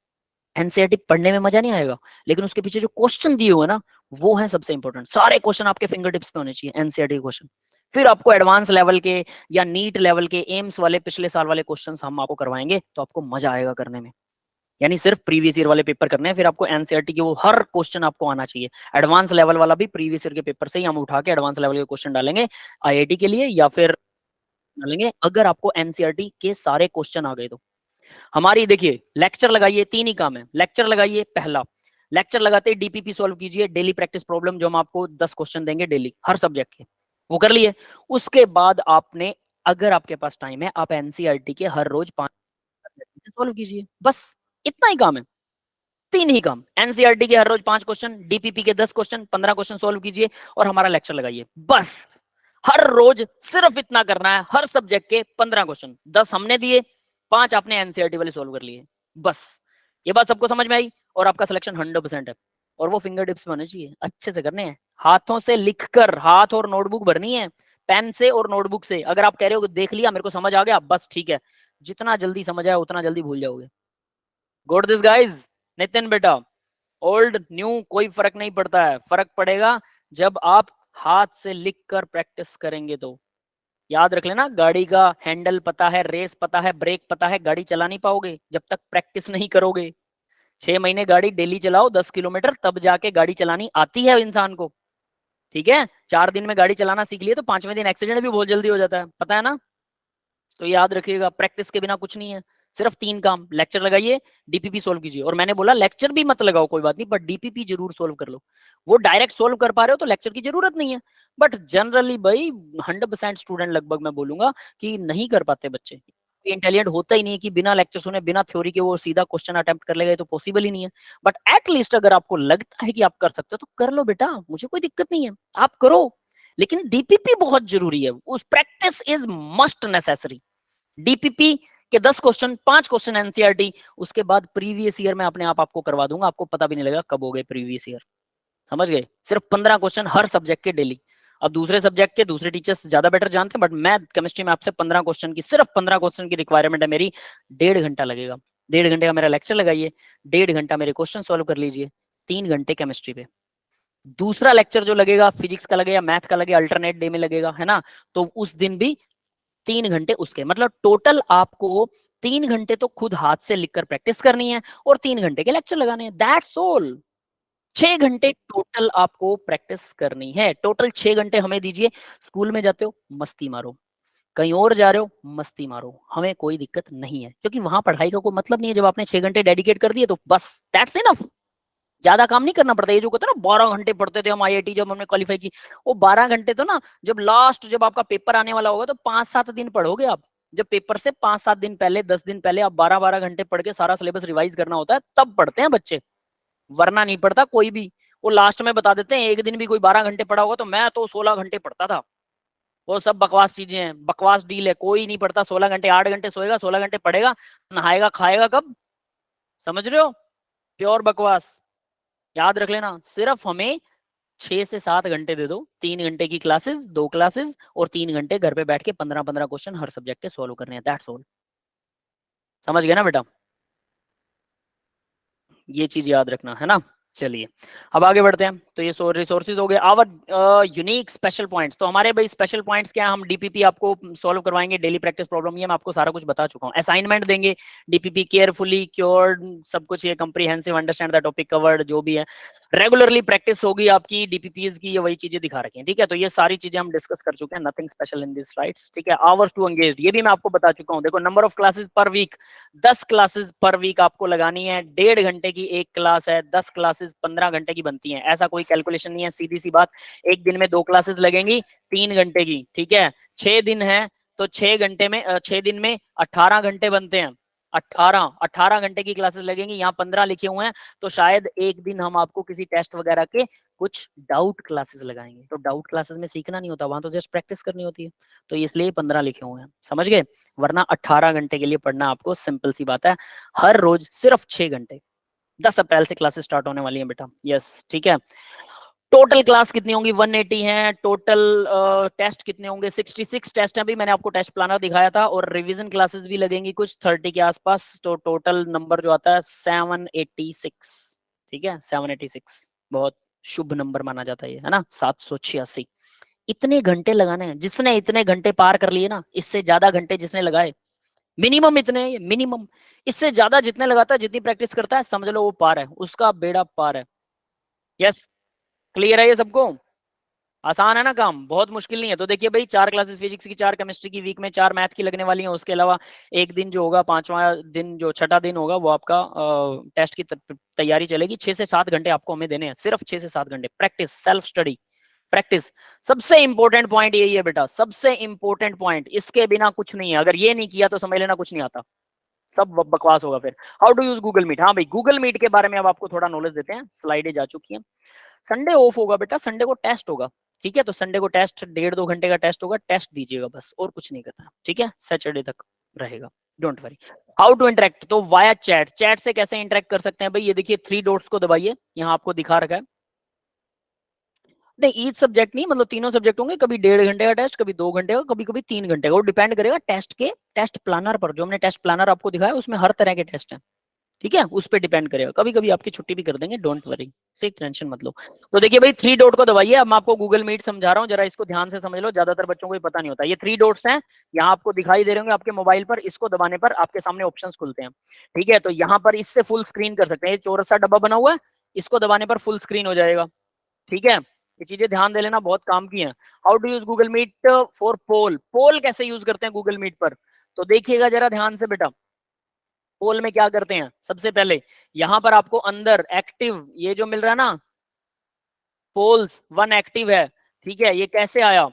Speaker 1: एनसीईआरटी पढ़ने में मजा नहीं आएगा, लेकिन उसके पीछे जो क्वेश्चन दिए हुए ना वो है सबसे इंपॉर्टेंट। सारे क्वेश्चन आपके फिंगर टिप्स पे होने चाहिए, एनसीईआरटी के क्वेश्चन। फिर आपको एडवांस लेवल के या नीट लेवल के, एम्स वाले पिछले साल वाले क्वेश्चन हम आपको करवाएंगे, तो आपको मजा आएगा करने में। यानी सिर्फ प्रीवियस ईयर वाले पेपर करने हैं, फिर आपको एनसीईआरटी के वो हर क्वेश्चन आपको आना चाहिए। एडवांस लेवल वाला भी प्रीवियस ईयर के पेपर से ही हम उठा के एडवांस लेवल के क्वेश्चन डालेंगे आईआईटी के लिए, या फिर डालेंगे अगर आपको एनसीईआरटी के सारे क्वेश्चन आ गए तो। हमारी देखिए, लेक्चर लगाइए, 3 ही काम है, लेक्चर लगाइए, पहला लेक्चर लगाते ही डीपीपी सॉल्व कीजिए, डेली प्रैक्टिस प्रॉब्लम, जो हम आपको 10 क्वेश्चन देंगे डेली हर सब्जेक्ट के, वो कर लिए। उसके बाद आपने, अगर आपके पास टाइम है, आप एनसीईआरटी के हर रोज 5 सॉल्व कीजिए, बस इतना ही काम है, 3 ही काम। एनसीईआरटी के हर रोज 5 क्वेश्चन, डीपीपी के 10 क्वेश्चन, 15 क्वेश्चन सॉल्व कीजिए और हमारा लेक्चर लगाइए, बस। हर रोज सिर्फ इतना करना है, हर सब्जेक्ट के 15 क्वेश्चन, 10 हमने दिए, 5 आपने एनसीईआरटी वाले सॉल्व कर लिए, बस। ये बात सबको समझ में आई? और आपका सिलेक्शन 100% है, और वो फिंगर टिप्स में होने चाहिए, अच्छे से करने हैं, हाथों से लिखकर, हाथ और नोटबुक भरनी है, पेन से और नोटबुक से। अगर आप कह रहे हो देख लिया, मेरे को समझ आ गया, बस ठीक है, जितना जल्दी समझ आया उतना जल्दी भूल जाओगे। Got this guys? नितिन बेटा, ओल्ड न्यू कोई फर्क नहीं पड़ता है, फर्क पड़ेगा जब आप हाथ से लिखकर प्रैक्टिस करेंगे तो। याद रख लेना, गाड़ी का हैंडल पता है, रेस पता है, ब्रेक पता है, गाड़ी चला नहीं पाओगे जब तक प्रैक्टिस नहीं करोगे। 6 महीने गाड़ी डेली चलाओ 10 किलोमीटर, तब जाके गाड़ी चलानी आती है इंसान को, ठीक है। 4 दिन में गाड़ी चलाना सीख लिए तो 5वें दिन एक्सीडेंट भी बहुत जल्दी हो जाता है, पता है ना। तो याद रखिएगा, प्रैक्टिस के बिना कुछ नहीं है, सिर्फ 3 काम, लेक्चर लगाइए, डीपीपी सोल्व कीजिए। और मैंने बोला लेक्चर भी मत लगाओ कोई बात नहीं, बट डीपीपी जरूर सोल्व कर लो। वो डायरेक्ट सोल्व कर पा रहे हो तो लेक्चर की जरूरत नहीं है, बट जनरली भाई 100% स्टूडेंट लगभग मैं बोलूंगा कि नहीं कर पाते बच्चे, इंटेलिजेंट होता ही नहीं है कि बिना लेक्चर सुने, बिना थ्योरी के वो सीधा क्वेश्चन अटेम्प्ट कर लेगा, तो पॉसिबल ही नहीं है। बट एटलीस्ट अगर आपको लगता है कि आप कर सकते हो तो कर लो बेटा, मुझे कोई दिक्कत नहीं है, आप करो। लेकिन डीपीपी बहुत जरूरी है, उस practice is must necessary. DPP के 10 क्वेश्चन, 5 क्वेश्चन एनसीईआरटी, उसके बाद प्रीवियस ईयर में अपने आप आपको करवा दूंगा, आपको पता भी नहीं लगेगा कब हो गए प्रीवियस ईयर। समझ गए? सिर्फ 15 क्वेश्चन हर सब्जेक्ट के डेली। अब दूसरे सब्जेक्ट के दूसरे टीचर्स ज्यादा बेटर जानते हैं, बट मैथ केमिस्ट्री में आपसे 15 क्वेश्चन की, सिर्फ 15 क्वेश्चन की रिक्वायरमेंट है मेरी। 1.5 घंटा लगेगा। 1.5 घंटे का मेरा लेक्चर लगाइए, 1.5 घंटा मेरे क्वेश्चन सॉल्व कर लीजिए, 3 घंटे केमिस्ट्री पे। दूसरा लेक्चर जो लगेगा फिजिक्स का लगेगा, मैथ का लगेगा, अल्टरनेट डे में लगेगा, है ना? तो उस दिन भी 3 घंटे उसके, मतलब टोटल आपको 3 घंटे तो खुद हाथ से लिखकर प्रैक्टिस करनी है और 3 घंटे के लेक्चर लगाने हैं, दैट्स ऑल। 6 घंटे टोटल आपको प्रैक्टिस करनी है। टोटल 6 घंटे हमें दीजिए। स्कूल में जाते हो मस्ती मारो, कहीं और जा रहे हो मस्ती मारो, हमें कोई दिक्कत नहीं है, क्योंकि वहां पढ़ाई का कोई मतलब नहीं है। जब आपने 6 घंटे डेडिकेट कर दिए तो बस दैट्स इनफ। ज्यादा काम नहीं करना पड़ता। ये जो कहते हैं ना 12 घंटे पढ़ते थे हम आईआईटी जब हमने क्वालिफाई की, वो 12 घंटे तो ना जब आपका पेपर आने वाला होगा तो 5-7 दिन पढ़ोगे आप। जब पेपर से 5-7 दिन पहले, 10 दिन पहले आप 12-12 घंटे पढ़ के सारा सिलेबस रिवाइज करना होता है, तब पढ़ते हैं बच्चे, वरना नहीं पढ़ता कोई भी। वो लास्ट में बता देते हैं एक दिन भी कोई 12 घंटे पढ़ा होगा तो मैं तो 16 घंटे पढ़ता था। वो सब बकवास चीजें हैं, बकवास डील है। कोई नहीं पढ़ता 16 घंटे। 8 घंटे सोएगा, 16 घंटे पढ़ेगा, नहाएगा, खाएगा कब? समझ रहे हो? प्योर बकवास। याद रख लेना, सिर्फ हमें 6 से 7 घंटे दे दो, 3 घंटे की क्लासेस, 2 क्लासेस, और 3 घंटे घर पे बैठ के 15-15 क्वेश्चन हर सब्जेक्ट के सॉल्व करने हैं, दैट्स ऑल। समझ गए ना बेटा? ये चीज याद रखना है ना। चलिए अब आगे बढ़ते हैं। तो ये रिसोर्सेज हो गए। आवर यूनिक स्पेशल पॉइंट्स, तो हमारे भाई स्पेशल पॉइंट्स क्या है? हम डीपीपी आपको सॉल्व करवाएंगे, डेली प्रैक्टिस प्रॉब्लम, ये मैं आपको सारा कुछ बता चुका हूँ। असाइनमेंट देंगे, डीपीपी केयरफुली क्योर्ड, सब कुछ ये comprehensive, understand the topic covered, जो भी है। रेगुलरली प्रैक्टिस होगी आपकी डीपीपीज की, ये वही चीजें दिखा रखी हैं, ठीक है? तो ये सारी चीजें हम डिस्कस कर चुके हैं, nothing special in this slides, ठीक है? आवर्स टू एंगेज, ये भी मैं आपको बता चुका हूँ। देखो, number of classes per week, 10 classes per week आपको लगानी है। 1.5 घंटे की एक क्लास है, 10 क्लासेस 15 घंटे की बनती हैं। ऐसा कोई कैलकुलेशन नहीं है, सीधी सी बात। एक दिन में 2 क्लासेस लगेंगी 3 घंटे की, ठीक है? 6 दिन है तो 6 घंटे में 6 दिन में 18 घंटे बनते हैं। 18 घंटे की क्लासेस लगेंगी। यहाँ 15 लिखे हुए हैं, तो शायद एक दिन हम आपको किसी टेस्ट वगैरह के कुछ डाउट क्लासेस लगाएंगे। तो डाउट क्लासेस में सीखना नहीं होता, वहां तो जस्ट प्रैक्टिस करनी होती है, तो इसलिए 15 लिखे हुए हैं, समझ गए? वरना 18 घंटे के लिए पढ़ना आपको, सिंपल सी बात है, हर रोज सिर्फ 6 घंटे। 10 अप्रैल से क्लासेस स्टार्ट होने वाली हैं बेटा, यस, ठीक है? टोटल क्लास कितनी होंगी? 180 है। टोटल टेस्ट कितने होंगे? 66 टेस्ट हैं। अभी मैंने आपको टेस्ट प्लानर दिखाया था, और रिवीजन क्लासेस भी लगेंगी कुछ 30 के आसपास। तो टोटल नंबर जो आता है 786, ठीक है? 786 बहुत शुभ नंबर माना जाता है ना? 786। इतने घंटे लगाने हैं। जिसने इतने घंटे पार कर लिए ना, इससे ज्यादा घंटे जिसने लगाए, मिनिमम इतने, मिनिमम, इससे ज्यादा जितने लगाता है, जितनी प्रैक्टिस करता है, समझ लो वो पार है, उसका बेड़ा पार है। यस, क्लियर है ये सबको? आसान है ना काम, बहुत मुश्किल नहीं है। तो देखिए भाई, 4 क्लासेस फिजिक्स की, 4 केमिस्ट्री की, वीक में 4 मैथ की लगने वाली हैं। उसके अलावा एक दिन जो होगा, 5वां दिन, जो छठा दिन होगा, वो आपका टेस्ट की तैयारी चलेगी। 6 से 7 घंटे आपको हमें देने हैं, सिर्फ 6 से 7 घंटे प्रैक्टिस, सेल्फ स्टडी, प्रैक्टिस। सबसे इंपॉर्टेंट पॉइंट यही है बेटा, सबसे इंपॉर्टेंट पॉइंट, इसके बिना कुछ नहीं है। अगर ये नहीं किया तो समझ लेना कुछ नहीं आता, सब बकवास होगा फिर। How to use Google Meet, हाँ भाई, गूगल मीट के बारे में अब आपको थोड़ा नॉलेज देते हैं। स्लाइडें जा चुकी हैं। संडे ऑफ होगा बेटा, संडे को टेस्ट होगा, ठीक है? तो संडे को टेस्ट, 1.5-2 घंटे का टेस्ट होगा, टेस्ट दीजिएगा बस, और कुछ नहीं करना, ठीक है? सैटरडे तक रहेगा, don't worry. How to interact, तो वाया चैट। चैट से कैसे इंटरेक्ट कर सकते हैं भाई? ये देखिए 3 डॉट्स को दबाइए, यहाँ आपको दिखा रखा है। नहीं, ईच सब्जेक्ट नहीं, मतलब तीनों सब्जेक्ट होंगे। कभी 1.5 घंटे का टेस्ट, कभी 2 घंटे का, कभी कभी 3 घंटे का। वो डिपेंड करेगा टेस्ट के, टेस्ट प्लानर पर। जो हमने टेस्ट प्लानर आपको दिखाया, उसमें हर तरह के टेस्ट हैं, ठीक है? उस पर डिपेंड करेगा। कभी कभी आपकी छुट्टी भी कर देंगे, डोंट वरी, से टेंशन मत लो। तो देखिए भाई, 3 डॉट को दबाइए। अब मैं आपको गूगल मीट समझा रहा हूँ, जरा इसको ध्यान से समझ लो, ज्यादातर बच्चों को ये पता नहीं होता। ये 3 डॉट्स हैं, यहाँ आपको दिखाई दे रहे होंगे आपके मोबाइल पर। इसको दबाने पर आपके सामने ऑप्शंस खुलते हैं, ठीक है? तो यहाँ पर इससे फुल स्क्रीन कर सकते हैं। ये चौरस सा डब्बा बना हुआ है, इसको दबाने पर फुल स्क्रीन हो जाएगा, ठीक है? ये चीजें ध्यान दे लेना, बहुत काम की हैं। How to use Google Meet for poll, poll कैसे यूज करते हैं गूगल मीट पर? तो देखिएगा जरा ध्यान से बेटा, पोल में क्या करते हैं? सबसे पहले यहाँ पर आपको अंदर एक्टिव, ये जो मिल रहा है ना, पोल्स 1 एक्टिव है, ठीक है? ये कैसे आया?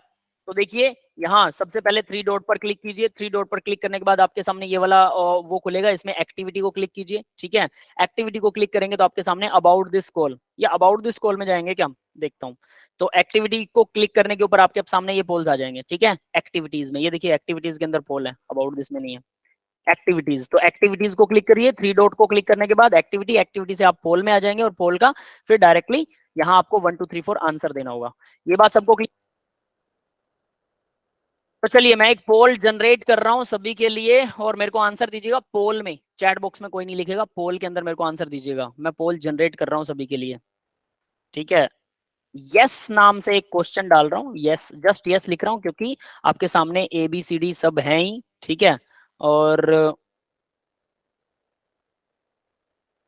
Speaker 1: तो देखिए, यहाँ सबसे पहले 3 डॉट पर क्लिक कीजिए। 3 डॉट पर क्लिक करने के बाद आपके सामने ये वाला वो खुलेगा, इसमें एक्टिविटी को क्लिक कीजिए, ठीक है? एक्टिविटी को क्लिक करेंगे तो आपके सामने अबाउट दिस कॉल, या अबाउट दिस कॉल में जाएंगे क्या, देखता हूँ। तो एक्टिविटी को क्लिक करने के ऊपर आपके सामने ये पोल्स आ जाएंगे, ठीक है? एक्टिविटीज में, ये देखिए एक्टिविटीज के अंदर पोल है, अबाउट दिस में नहीं है। एक्टिविटीज, तो एक्टिविटीज को क्लिक करिए। 3 डॉट को क्लिक करने के बाद एक्टिविटी, एक्टिविटी से आप पोल में आ जाएंगे, और पोल का फिर डायरेक्टली यहाँ आपको 1 2 3 4 आंसर देना होगा। ये बात सबको क्लियर? तो चलिए मैं एक पोल जनरेट कर रहा हूं सभी के लिए और मेरे को आंसर दीजिएगा पोल में, चैट बॉक्स में कोई नहीं लिखेगा, पोल के अंदर मेरे को आंसर दीजिएगा। मैं पोल जनरेट कर रहा हूं सभी के लिए, ठीक है। यस नाम से एक क्वेश्चन डाल रहा हूं, यस, जस्ट यस लिख रहा हूं क्योंकि आपके सामने ABCD सब है ही, ठीक है। और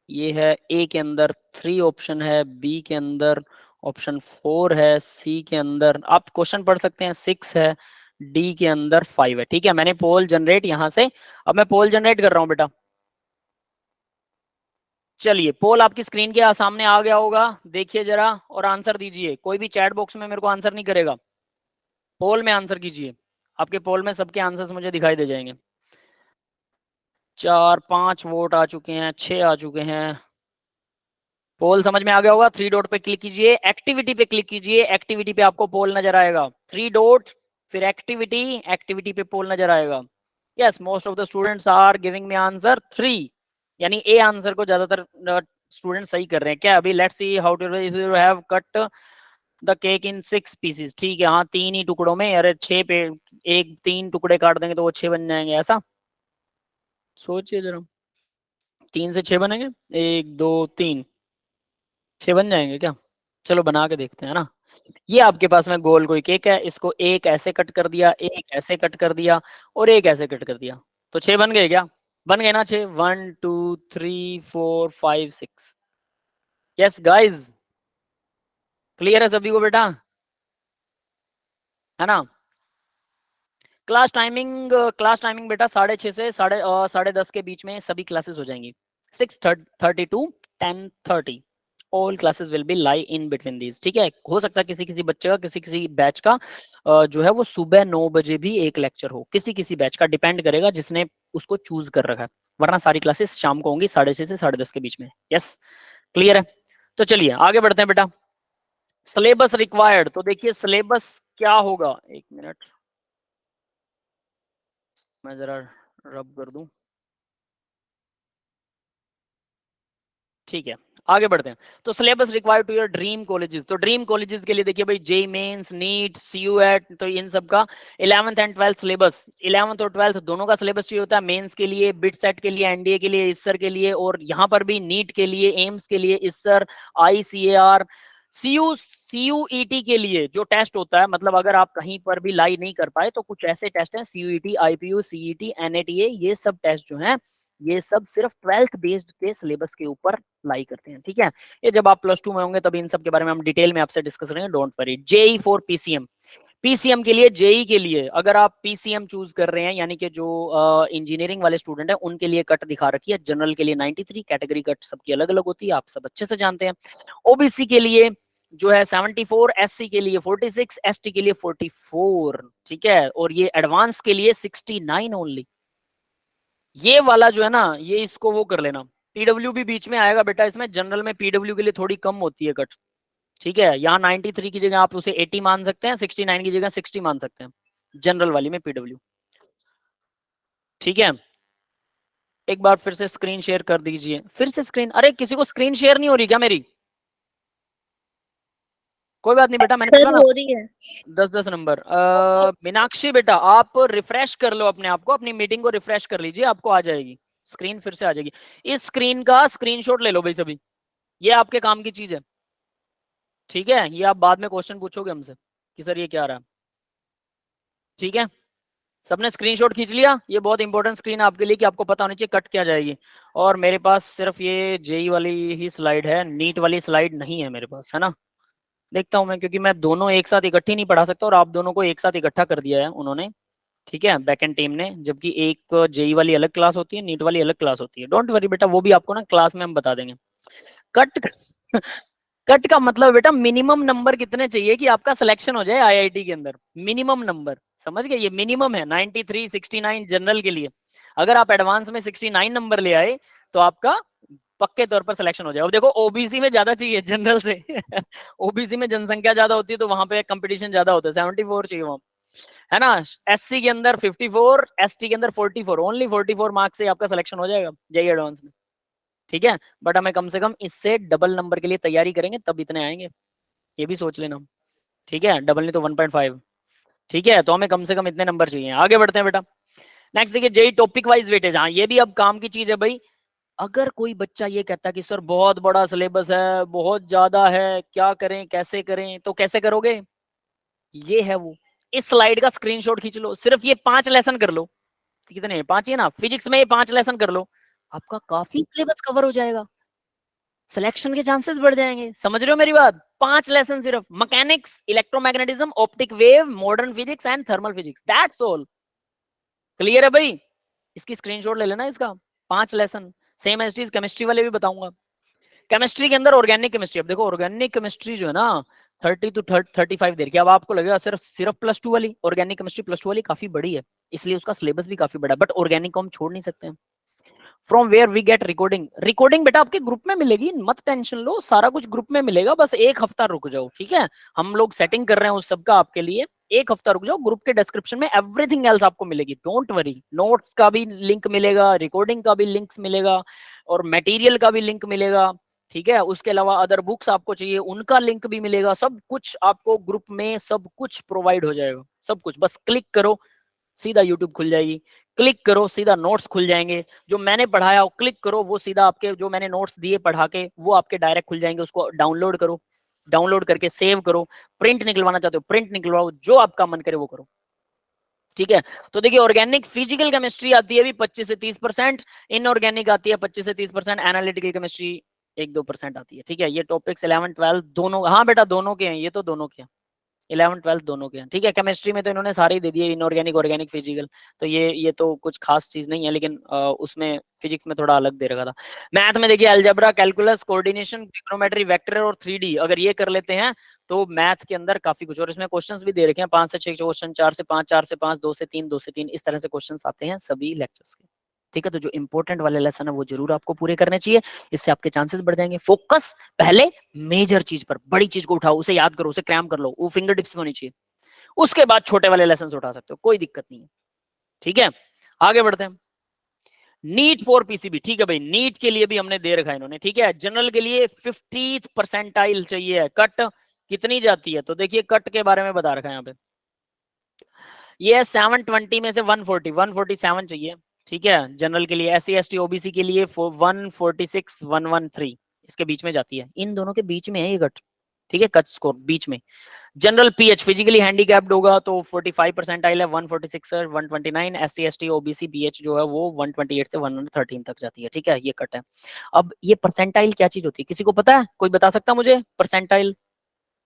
Speaker 1: ये है A के अंदर 3 ऑप्शन है, B के अंदर ऑप्शन 4 है, C के अंदर आप क्वेश्चन पढ़ सकते हैं 6 है, D के अंदर 5 है, ठीक है। मैंने पोल जनरेट यहां से, अब मैं पोल जनरेट कर रहा हूं बेटा। चलिए पोल आपकी स्क्रीन के सामने आ गया होगा, देखिए जरा और आंसर दीजिए। कोई भी चैट बॉक्स में मेरे को आंसर नहीं करेगा, पोल में आंसर कीजिए। आपके पोल में सबके आंसर्स मुझे दिखाई दे जाएंगे। 4 5 वोट आ चुके हैं, 6 आ चुके हैं। पोल समझ में आ गया होगा। 3 डॉट पे क्लिक कीजिए, एक्टिविटी पे क्लिक कीजिए, एक्टिविटी पे आपको पोल नजर आएगा। 3 डॉट फिर एक्टिविटी, एक्टिविटी पे पोल नजर आएगा। Yes, most of the students are giving me answer 3, यानी ए आंसर को ज्यादातर स्टूडेंट सही कर रहे हैं। क्या अभी let's see how to have cut the cake in 6 pieces, ठीक है। हाँ 3 ही टुकड़ों में, अरे 6 पे एक 3 टुकड़े काट देंगे तो वो 6 बन जाएंगे, ऐसा सोचिए जरा। 3 से 6 बनेंगे, 1 2 3, 6 बन जाएंगे क्या? चलो बना के देखते हैं ना। ये आपके पास में गोल कोई केक है, इसको एक ऐसे कट कर दिया, एक ऐसे कट कर दिया और एक ऐसे कट कर दिया, तो 6 बन गए क्या? बन गए ना 6? 1 2 3 4 5 6। यस गाइज, क्लियर है सभी को बेटा, है ना? क्लास टाइमिंग बेटा 6:30 से 10:30 के बीच में सभी क्लासेस हो जाएंगी। 6:30 to 10:30 all classes will be live in between these, ठीक है। हो सकता है किसी किसी बच्चे का, किसी किसी बैच का जो है वो सुबह 9 बजे भी एक लेक्चर हो, किसी किसी बैच का, डिपेंड करेगा जिसने उसको चूज कर रखा है। वरना सारी क्लासेस शाम को होंगी 6:30 से 10:30 के बीच में। यस, क्लियर है? तो चलिए आगे बढ़ते हैं बेटा। सिलेबस रिक्वायर्ड, तो देखिए सिलेबस क्या होगा, एक मिनट मैं जरा रब कर दूं, ठीक है। आगे बढ़ते हैं। तो syllabus required to your dream colleges, तो ड्रीम कॉलेजेस के लिए देखिए भाई जेई मेंस, नीट, सीयूएट, तो इन सब का 11th and 12th syllabus, 11th और 12th दोनों का सिलेबस चाहिए होता है। मेंस के लिए, बिट सेट के लिए, एनडीए के लिए, इस्सर के लिए, और यहाँ पर भी नीट के लिए, एम्स के लिए, इस्सर, आईसीएआर, सीयूईटी के लिए जो टेस्ट होता है, मतलब अगर आप कहीं पर भी लाई नहीं कर पाए तो कुछ ऐसे टेस्ट हैं, सीयूईटी, आईपीयू, सीईटी, एनएटीए, ये सब टेस्ट जो हैं ये सब सिर्फ 12th बेस्ड के सिलेबस के ऊपर लाई करते हैं, ठीक है। ये जब आप +2 में होंगे तब इन सब के बारे में हम डिटेल में आपसे डिस्कस करेंगे, don't worry. JEE for PCM, PCM के लिए, जेई के लिए अगर आप पीसीएम चूज कर रहे हैं, यानी कि जो इंजीनियरिंग वाले स्टूडेंट हैं उनके लिए कट दिखा रखी है। जनरल के लिए 93, कैटेगरी कट सबकी अलग अलग होती है, आप सब अच्छे से जानते हैं। ओबीसी के लिए जो है 74, एससी के लिए 46, एसटी के लिए 44, ठीक है। और ये एडवांस के लिए 69 ओनली। ये वाला जो है ना, ये इसको वो कर लेना। पीडब्ल्यू भी बीच में आएगा बेटा इसमें, जनरल में पीडब्ल्यू के लिए थोड़ी कम होती है कट, ठीक है। यहाँ 93 की जगह आप उसे 80 मान सकते हैं, 69 की जगह 60 मान सकते हैं जनरल वाली में पीडब्ल्यू, ठीक है। एक बार फिर से स्क्रीन शेयर कर दीजिए, फिर से स्क्रीन, अरे किसी को स्क्रीन शेयर नहीं हो रही क्या मेरी? कोई बात नहीं बेटा, मैंने बोला
Speaker 3: सर
Speaker 1: ना
Speaker 3: हो रही है।
Speaker 1: 10-10 नंबर। मीनाक्षी बेटा आप रिफ्रेश कर लो अपने आप को, अपनी मीटिंग को रिफ्रेश कर लीजिए, आपको आ जाएगी स्क्रीन, फिर से आ जाएगी। इस स्क्रीन का स्क्रीनशॉट ले लो भाई सभी, ये आपके काम की चीज है, ठीक है। ये आप बाद में क्वेश्चन पूछोगे हमसे कि सर ये क्या आ रहा है, ठीक है। सबने स्क्रीनशॉट खींच लिया? ये बहुत इंपॉर्टेंट स्क्रीन है आपके लिए कि आपको पता होनी चाहिए कट क्या जाएगी। और मेरे पास सिर्फ ये जेई वाली ही स्लाइड है, नीट वाली स्लाइड नहीं है मेरे पास, है ना। देखता हूं मैं, क्योंकि मैं दोनों एक साथ इकट्ठी नहीं पढ़ा सकता और आप दोनों को एक साथ इकट्ठा कर दिया है उन्होंने, ठीक है, बैकएंड टीम ने। जबकि एक जेई वाली अलग क्लास होती है, नीट वाली अलग क्लास होती है। डोंट वरी बेटा, वो भी आपको ना क्लास में हम बता देंगे। कट कट का मतलब बेटा मिनिमम नंबर कितने चाहिए कि आपका सिलेक्शन हो जाए आईआईटी के अंदर, मिनिमम नंबर, समझ गए? ये मिनिमम है 93, 69 जनरल के लिए। अगर आप एडवांस में 69 नंबर ले आए तो आपका पक्के तौर पर सिलेक्शन हो जाए। अब देखो ओबीसी में ज्यादा चाहिए जनरल से ओबीसी में जनसंख्या ज्यादा होती है तो वहां पे कंपटीशन ज्यादा होता है, 74 चाहिए वहां, है ना। एससी के अंदर 54, एसटी के अंदर 44, ओनली 44 मार्क्स से आपका सिलेक्शन हो जाएगा जेई एडवांस में, ठीक है, बट हमें कम से कम इससे डबल नंबर के लिए तैयारी करेंगे तब इतने आएंगे, ये भी सोच लेना। ठीक है, डबल नहीं तो 1.5। ठीक है, तो हमें कम से कम इतने नंबर चाहिए। आगे बढ़ते हैं बेटा। नेक्स्ट देखिए, जेई टॉपिक वाइज वेटेज। हाँ, ये भी अब काम की चीज है भाई। अगर कोई बच्चा ये कहता है कि सर बहुत बड़ा सिलेबस है, बहुत ज्यादा है, क्या करें कैसे करें, तो कैसे करोगे? ये है वो, इस स्लाइड का स्क्रीनशॉट खींच लो, सिर्फ ये 5 लेसन कर लो। कितने? 5 ही है ना, फिजिक्स में ये 5 लेसन कर लो, आपका काफी सिलेबस कवर हो जाएगा, सिलेक्शन के चांसेस बढ़ जाएंगे। समझ रहे हो मेरी बात? 5 लेसन सिर्फ, mechanics, electromagnetism, optic wave, modern physics and thermal physics, that's all. Clear है भाई? इसकी स्क्रीनशॉट ले लेना इसका, 5 लेसन। सेम एज चीज केमिस्ट्री वाले भी बताऊंगा। केमिस्ट्री के अंदर ऑर्गेनिक केमिस्ट्री, अब देखो ऑर्गेनिक केमिस्ट्री जो है ना 30 to 35 दे रखी है। अब आपको लगेगा सिर्फ +2 वाली ऑर्गेनिक केमिस्ट्री, +2 वाली काफी बड़ी है, इसलिए उसका सिलेबस भी काफी बड़ा है, बट ऑर्गेनिक को हम छोड़ नहीं सकते हैं। From where we get recording, recording बेटा आपके ग्रुप में मिलेगी, मत टेंशन लो, सारा कुछ ग्रुप में मिलेगा, बस एक हफ्ता रुक जाओ। ठीक है, हम लोग सेटिंग कर रहे हैं उस सबका आपके लिए, एक हफ्ता रुक जाओ, ग्रुप के डिस्क्रिप्शन में एवरीथिंग एल्स आपको मिलेगी, डोंट वरी। नोट्स का भी लिंक मिलेगा, रिकॉर्डिंग का भी लिंक्स मिलेगा, और मटेरियल का भी लिंक मिलेगा। ठीक है, उसके अलावा अदर बुक्स आपको चाहिए उनका लिंक भी मिलेगा, सब कुछ आपको ग्रुप में सब कुछ प्रोवाइड हो जाएगा, सब कुछ। बस क्लिक करो सीधा यूट्यूब खुल जाएगी, क्लिक करो सीधा नोट्स खुल जाएंगे, जो मैंने पढ़ाया वो क्लिक करो, वो सीधा आपके जो मैंने नोट्स दिए पढ़ा के वो आपके डायरेक्ट खुल जाएंगे, उसको डाउनलोड करो, डाउनलोड करके सेव करो, प्रिंट निकलवाना चाहते हो प्रिंट निकलवाओ, जो आपका मन करे वो करो। ठीक है, तो देखिए ऑर्गेनिक फिजिकल केमिस्ट्री आती है भी 25 से 30%, इनऑर्गेनिक आती है 25 से 30%, एनालिटिकल केमिस्ट्री 1-2% आती है। ठीक है, ये टॉपिक्स 11 12 दोनों, हाँ बेटा दोनों के हैं, ये तो दोनों के हैं, 11 12 दोनों के हैं। ठीक है, केमिस्ट्री में तो इन्होंने सारे ही दे दिए, इनऑर्गेनिक ऑर्गेनिक फिजिकल, तो ये तो कुछ खास चीज नहीं है, लेकिन उसमें फिजिक्स में थोड़ा अलग दे रखा था। मैथ में देखिए algebra, calculus, coordination, trigonometry, vector और 3D, अगर ये कर लेते हैं तो मैथ के अंदर काफी कुछ। और इसमें क्वेश्चंस भी दे रखे हैं, 5 से 6 क्वेश्चन, 4 से 5, 4 से 5, 2 से 3, 2 से 3, इस तरह से क्वेश्चंस आते हैं सभी लेक्चर्स के। ठीक है, तो जो इंपॉर्टेंट वाले लेसन है वो जरूर आपको पूरे करने चाहिए, इससे आपके चांसेस बढ़ जाएंगे। फोकस पहले मेजर चीज पर, बड़ी चीज को उठाओ, उसे याद करो, उसे क्रैम कर लो, वो फिंगर टिप्स में होनी चाहिए, उसके बाद छोटे वाले लेसन उठा सकते हो, कोई दिक्कत नहीं है। ठीक है, आगे बढ़ते हैं। नीट फॉर पीसीबी, ठीक है भाई, नीट के लिए भी हमने दे रखा है इन्होंने। ठीक है, जनरल के लिए 50th परसेंटाइल चाहिए, कट कितनी जाती है, तो देखिए कट के बारे में बता रखा है यहाँ पे, ये 720 में से 147 चाहिए। ठीक है, जनरल के लिए, SC ST OBC के लिए 146 113, इसके बीच में जाती है, इन दोनों के बीच में है ये कट। ठीक है, कट स्कोर बीच में। जनरल PH फिजिकली हैंडीकैप्ड होगा तो 45 परसेंटाइल है, 146 है, 129। SC ST OBC PH जो है वो 128 से 113 तक जाती है। ठीक है, ये कट है। अब ये परसेंटाइल क्या चीज होती है, किसी को पता है? कोई बता सकता मुझे परसेंटाइल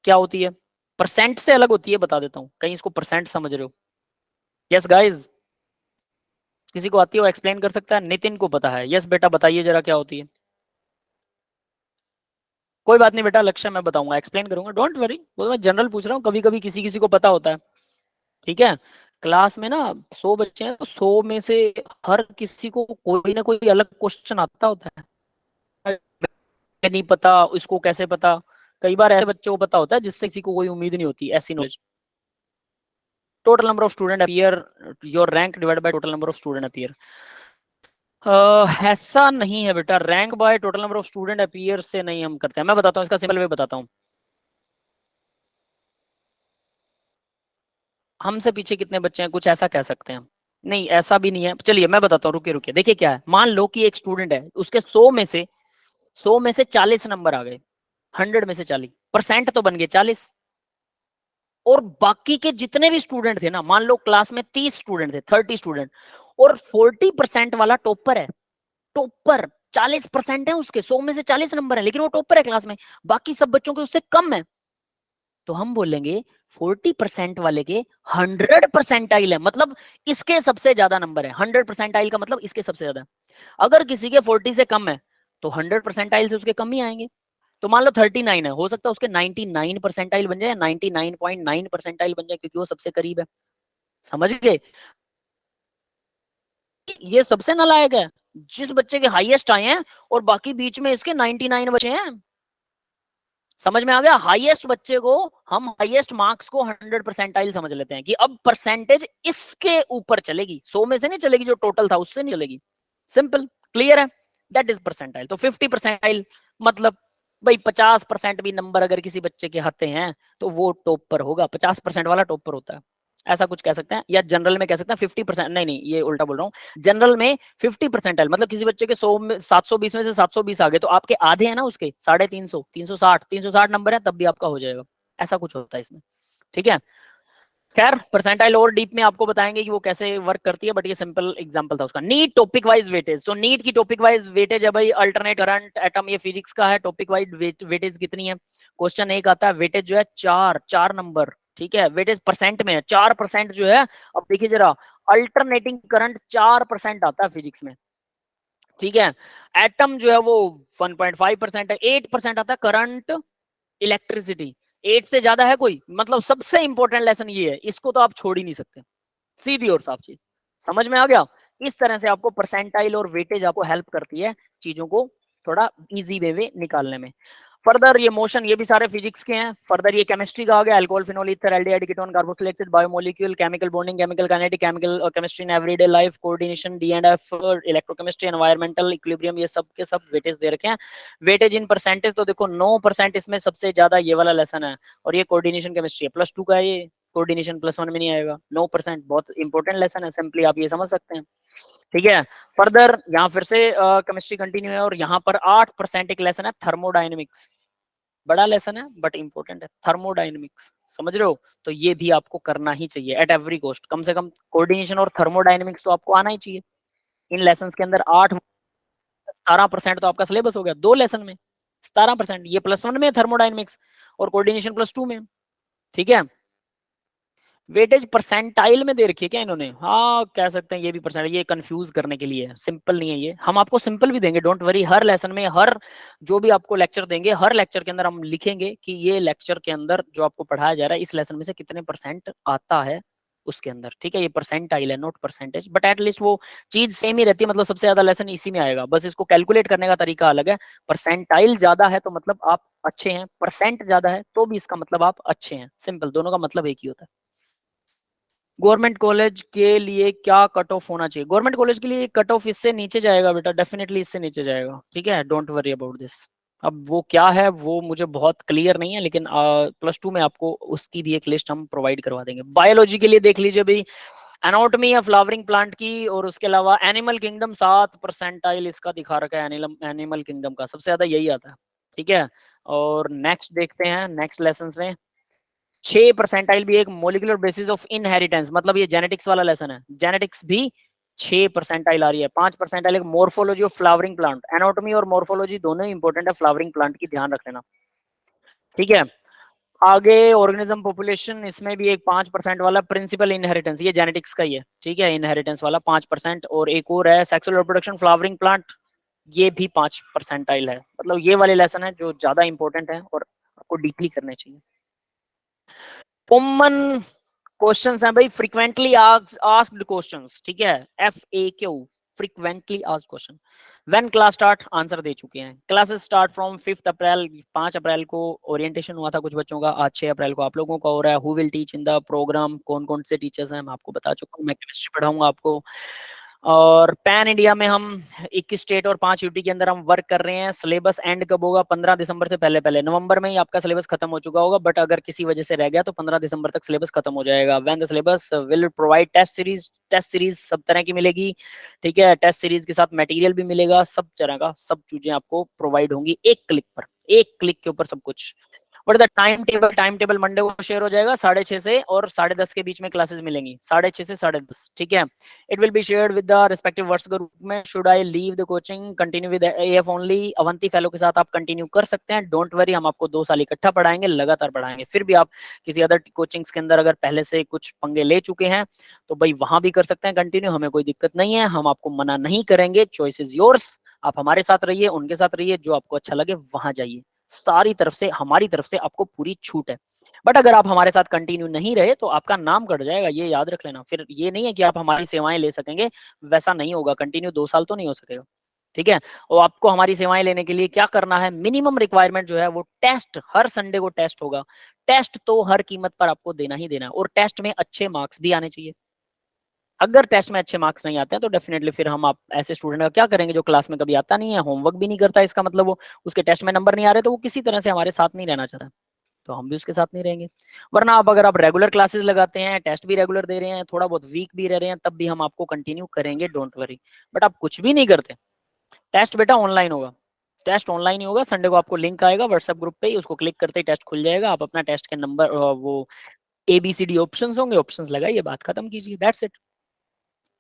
Speaker 1: क्या होती है? परसेंट से अलग होती है, बता देता हूँ, कहीं इसको परसेंट समझ रहे हो। यस गाइज, किसी को आती है वो एक्सप्लेन कर सकता है? नितिन को पता है, यस बेटा बताइए जरा क्या होती है। कोई बात नहीं बेटा, लक्ष्य मैं बताऊंगा, एक्सप्लेन करूंगा, डोंट वरी, वो मैं जनरल पूछ रहा हूँ, कभी कभी किसी किसी को पता होता है। ठीक है, क्लास में ना 100 बच्चे हैं तो 100 में से हर किसी को कोई ना कोई अलग क्वेश्चन आता होता है, नहीं पता इसको कैसे पता। कई बार ऐसे बच्चों को पता होता है जिससे किसी को कोई उम्मीद नहीं होती, ऐसी knowledge. Total number of student appear, your rank divided by total number of student appear. ऐसा नहीं है बेटा, rank by total number of student appear से नहीं हम करते हैं, मैं बताता हूँ इसका सिंपल वे बताता हूँ। हमसे पीछे कितने बच्चे हैं, कुछ ऐसा कह सकते हैं, नहीं ऐसा भी नहीं है, चलिए मैं बताता हूँ, रुकिए रुकिए, देखिए क्या है, मान लो कि एक स्टूडेंट है, उसके 100 में से 40 नंबर आ गए, 100 में से 40 परसेंट तो बन गए 40, और बाकी के जितने भी स्टूडेंट थे ना, मान लो क्लास में 30 स्टूडेंट थे, 30 स्टूडेंट, और 40% वाला टॉपर है, टॉपर 40% है उसके, 100 में से 40 नंबर है, लेकिन वो टॉपर है क्लास में, बाकी सब बच्चों के उससे कम है, तो हम बोलेंगे 40% वाले के 100 परसेंटाइल है, मतलब इसके सबसे ज्यादा नंबर है, 100 परसेंटाइल का मतलब इसके सबसे ज्यादा। अगर किसी के 40 से कम है तो 100 परसेंटाइल से उसके कम ही आएंगे, तो मान लो 39 है, हो सकता है उसके 99 परसेंटाइल बन जाए, 99.9 परसेंटाइल बन जाए, क्योंकि वो सबसे करीब है। समझ गए? ये सबसे नालायक है जिस बच्चे के हाईएस्ट आए हैं और बाकी बीच में इसके 99 बचे हैं। समझ में आ गया? हाईएस्ट बच्चे को हम हाईएस्ट मार्क्स को 100 परसेंटाइल समझ लेते हैं कि अब परसेंटेज इसके ऊपर चलेगी, 100 में से नहीं चलेगी, जो टोटल था उससे नहीं चलेगी। सिंपल, क्लियर है? That is percentile. तो 50 परसेंटाइल मतलब भाई 50% भी नंबर अगर किसी बच्चे के आते हैं तो वो टॉप पर होगा, 50% वाला टॉप पर होता है, ऐसा कुछ कह सकते हैं। या जनरल में कह सकते हैं 50%, नहीं ये उल्टा बोल रहा हूँ, जनरल में 50 परसेंटाइल मतलब किसी बच्चे के 100 में 720 में से 720 आ गए तो आपके आधे हैं ना उसके 350, 360 नंबर है तब भी आपका हो जाएगा, ऐसा कुछ होता है इसमें, ठीक है। खैर परसेंटाइल और डीप में आपको बताएंगे कि वो कैसे वर्क करती है, बट ये सिंपल एग्जांपल था उसका। नीट टॉपिक वाइज वेटेज, तो नीट की टॉपिक वाइज वेटेज है भाई अल्टरनेट करंट एटम, ये फिजिक्स का है। टॉपिक वाइज वेटेज कितनी है, क्वेश्चन एक आता है वेटेज जो है 4 नंबर, ठीक है, वेटेज परसेंट में है 4% जो है। अब देखिए जरा अल्टरनेटिंग करंट 4% आता है फिजिक्स में, ठीक है। एटम जो है वो 1.5% है, 8% आता है करंट इलेक्ट्रिसिटी, 8 से ज्यादा है कोई, मतलब सबसे इंपॉर्टेंट लेसन ये है, इसको तो आप छोड़ ही नहीं सकते, सीधी और साफ चीज, समझ में आ गया। इस तरह से आपको परसेंटाइल और वेटेज आपको हेल्प करती है चीजों को थोड़ा इजी वे में निकालने में। फर्दर ये मोशन, ये भी सारे फिजिक्स के हैं। फर्दर ये केमिस्ट्री का आ गया, alcohol phenol ether aldehyde ketone carboxylic acid biomolecule chemical bonding chemical kinetic chemical chemistry in everyday life coordination D and F electrochemistry environmental equilibrium, ये सब के सब वेटेज दे रखे हैं। वेटेज इन परसेंटेज तो देखो 9% इसमें सबसे ज्यादा ये वाला लेसन है, और ये कोऑर्डिनेशन केमिस्ट्री है +2 का है, ये कोऑर्डिनेशन +1 में नहीं आएगा। 9% बहुत इंपॉर्टेंट लेसन है, सिंपली आप ये समझ सकते हैं, ठीक है। फर्दर यहाँ फिर से केमिस्ट्री कंटिन्यू है, और यहाँ पर 8% एक लेसन है थर्मोडायनेमिक्स, बड़ा लेसन है बट इंपॉर्टेंट है, थर्मोडायनेमिक्स, समझ रहे हो। तो ये भी आपको करना ही चाहिए एट एवरी कॉस्ट, कम से कम कोऑर्डिनेशन और थर्मोडायनेमिक्स तो आपको आना ही चाहिए। इन लेसन के अंदर 17% तो आपका सिलेबस हो गया 2 लेसन में, 17%, ये +1 में थर्मोडायनेमिक्स और कोऑर्डिनेशन +2 में, ठीक है। वेटेज परसेंटाइल में दे रखी है क्या इन्होंने, हाँ कह सकते हैं ये भी परसेंट, ये कंफ्यूज करने के लिए है, सिंपल नहीं है ये, हम आपको सिंपल भी देंगे, डोंट वरी। हर लेसन में, हर जो भी आपको लेक्चर देंगे, हर लेक्चर के अंदर हम लिखेंगे कि ये लेक्चर के अंदर जो आपको पढ़ाया जा रहा है इस लेसन में से कितने परसेंट आता है उसके अंदर, ठीक है। ये परसेंटाइल है नॉट परसेंटेज, बट एटलीस्ट वो चीज सेम ही रहती है, मतलब सबसे ज्यादा लेसन इसी में आएगा, बस इसको कैलकुलेट करने का तरीका अलग है। परसेंटाइल ज्यादा है तो मतलब आप अच्छे हैं, परसेंट ज्यादा है तो भी इसका मतलब आप अच्छे हैं, सिंपल, दोनों का मतलब एक ही होता है। गवर्नमेंट कॉलेज के लिए क्या कट ऑफ होना चाहिए, गवर्नमेंट कॉलेज के लिए कट ऑफ इससे नीचे जाएगा बेटा, डेफिनेटली इससे नीचे जाएगा, ठीक है, डोंट वरी अबाउट दिस। अब वो क्या है वो मुझे बहुत क्लियर नहीं है, लेकिन +2 में आपको उसकी भी एक लिस्ट हम प्रोवाइड करवा देंगे। बायोलॉजी के लिए देख लीजिए भाई, एनाटॉमी ऑफ फ्लावरिंग प्लांट की, और उसके अलावा एनिमल किंगडम 7% इसका दिखा रखा है, एनिमल किंगडम का सबसे ज्यादा यही आता है, ठीक है। और नेक्स्ट देखते हैं, नेक्स्ट लेसन में 6% भी एक मोलिकुलर बेसिस ऑफ इनहेरिटेंस, मतलब ये जेनेटिक्स वाला लेसन है, जेनेटिक्स भी 6% आ रही है। 5% एक morphology of flowering plant, anatomy और मोर्फोलॉजी दोनों इंपॉर्टेंट है फ्लावरिंग प्लांट की, ध्यान रख लेना, ठीक है। आगे ऑर्गेनिज्म पॉपुलेशन, इसमें भी एक 5% वाला प्रिंसिपल इनहेरिटेंस, ये जेनेटिक्स का ही है, ठीक है, इनहेरिटेंस वाला 5%। और एक और है सेक्सुअल रिप्रोडक्शन फ्लावरिंग प्लांट, ये भी 5% है। मतलब ये वाले लेसन है जो ज्यादा इंपॉर्टेंट है और आपको डीपली करने चाहिए। कॉमन क्वेश्चंस हैं भाई, फ्रीक्वेंटली आस्क्ड क्वेश्चंस, ठीक है, FAQ, frequently asked question. When class start, answer दे चुके हैं। क्लासेस स्टार्ट फ्रॉम 5 अप्रैल, 5 अप्रैल को ओरिएंटेशन हुआ था कुछ बच्चों का, आज 6 अप्रैल को आप लोगों का हो रहा है। Who will teach in the program, कौन कौन से टीचर्स हैं मैं आपको बता चुका हूँ, मैं केमिस्ट्री पढ़ाऊंगा आपको। और पैन इंडिया में हम 21 स्टेट और 5 यूटी के अंदर हम वर्क कर रहे हैं। सिलेबस एंड कब होगा, 15 दिसंबर से पहले पहले, नवंबर में ही आपका सिलेबस खत्म हो चुका होगा, बट अगर किसी वजह से रह गया तो 15 दिसंबर तक सिलेबस खत्म हो जाएगा। When the syllabus will provide test series सब तरह की मिलेगी, ठीक है, टेस्ट सीरीज के साथ मटेरियल भी मिलेगा, सब तरह का सब चीजें आपको प्रोवाइड होंगी एक क्लिक पर, एक क्लिक के ऊपर सब कुछ। But the time table Monday को शेयर हो जाएगा 6:30 से और 10:30 के बीच में क्लासेस मिलेंगी, 6:30 से 10:30, ठीक है। It will be shared with the respective WhatsApp group में। Should I leave the coaching, continue with AF only, Avanti fellow के साथ आप कंटिन्यू कर सकते हैं, डोंट वरी, हम आपको 2 साल इकट्ठा पढ़ाएंगे, लगातार पढ़ाएंगे। फिर भी आप किसी अदर कोचिंग्स के अंदर अगर पहले से कुछ पंगे ले चुके हैं तो भाई वहां भी कर सकते हैं कंटिन्यू, हमें कोई दिक्कत नहीं है, हम आपको मना नहीं करेंगे, चॉइस इज योर्स। आप हमारे साथ रहिए, उनके साथ रहिए, जो आपको अच्छा लगे वहां जाइए, सारी तरफ से हमारी तरफ से आपको पूरी छूट है। बट अगर आप हमारे साथ कंटिन्यू नहीं रहे तो आपका नाम कट जाएगा, ये याद रख लेना। फिर ये नहीं है कि आप हमारी सेवाएं ले सकेंगे, वैसा नहीं होगा, कंटिन्यू 2 साल तो नहीं हो सकेगा, ठीक है। और आपको हमारी सेवाएं लेने के लिए क्या करना है, मिनिमम रिक्वायरमेंट जो है वो टेस्ट, हर संडे को टेस्ट होगा, टेस्ट तो हर कीमत पर आपको देना ही देना है, और टेस्ट में अच्छे मार्क्स भी आने चाहिए, अगर टेस्ट में अच्छे मार्क्स नहीं आते हैं तो डेफिनेटली फिर हम आप ऐसे स्टूडेंट का क्या करेंगे जो क्लास में कभी आता नहीं है, होमवर्क भी नहीं करता, इसका मतलब वो उसके टेस्ट में नंबर नहीं आ रहे तो वो किसी तरह से हमारे साथ नहीं रहना चाहता, तो हम भी उसके साथ नहीं रहेंगे। वरना आप अगर आप रेगुलर क्लासेस लगाते हैं, टेस्ट भी रेगुलर दे रहे हैं, थोड़ा बहुत वीक भी रह रहे हैं, तब भी हम आपको कंटिन्यू करेंगे, डोंट वरी। बट आप कुछ भी नहीं करते, टेस्ट बेटा ऑनलाइन होगा, टेस्ट ऑनलाइन ही होगा। संडे को आपको लिंक आएगा व्हाट्सएप ग्रुप पे ही, उसको क्लिक करते ही टेस्ट खुल जाएगा। आप अपना टेस्ट के नंबर वो ABCD ऑप्शंस होंगे, ऑप्शंस लगाइए, बात खत्म कीजिए, दैट्स इट।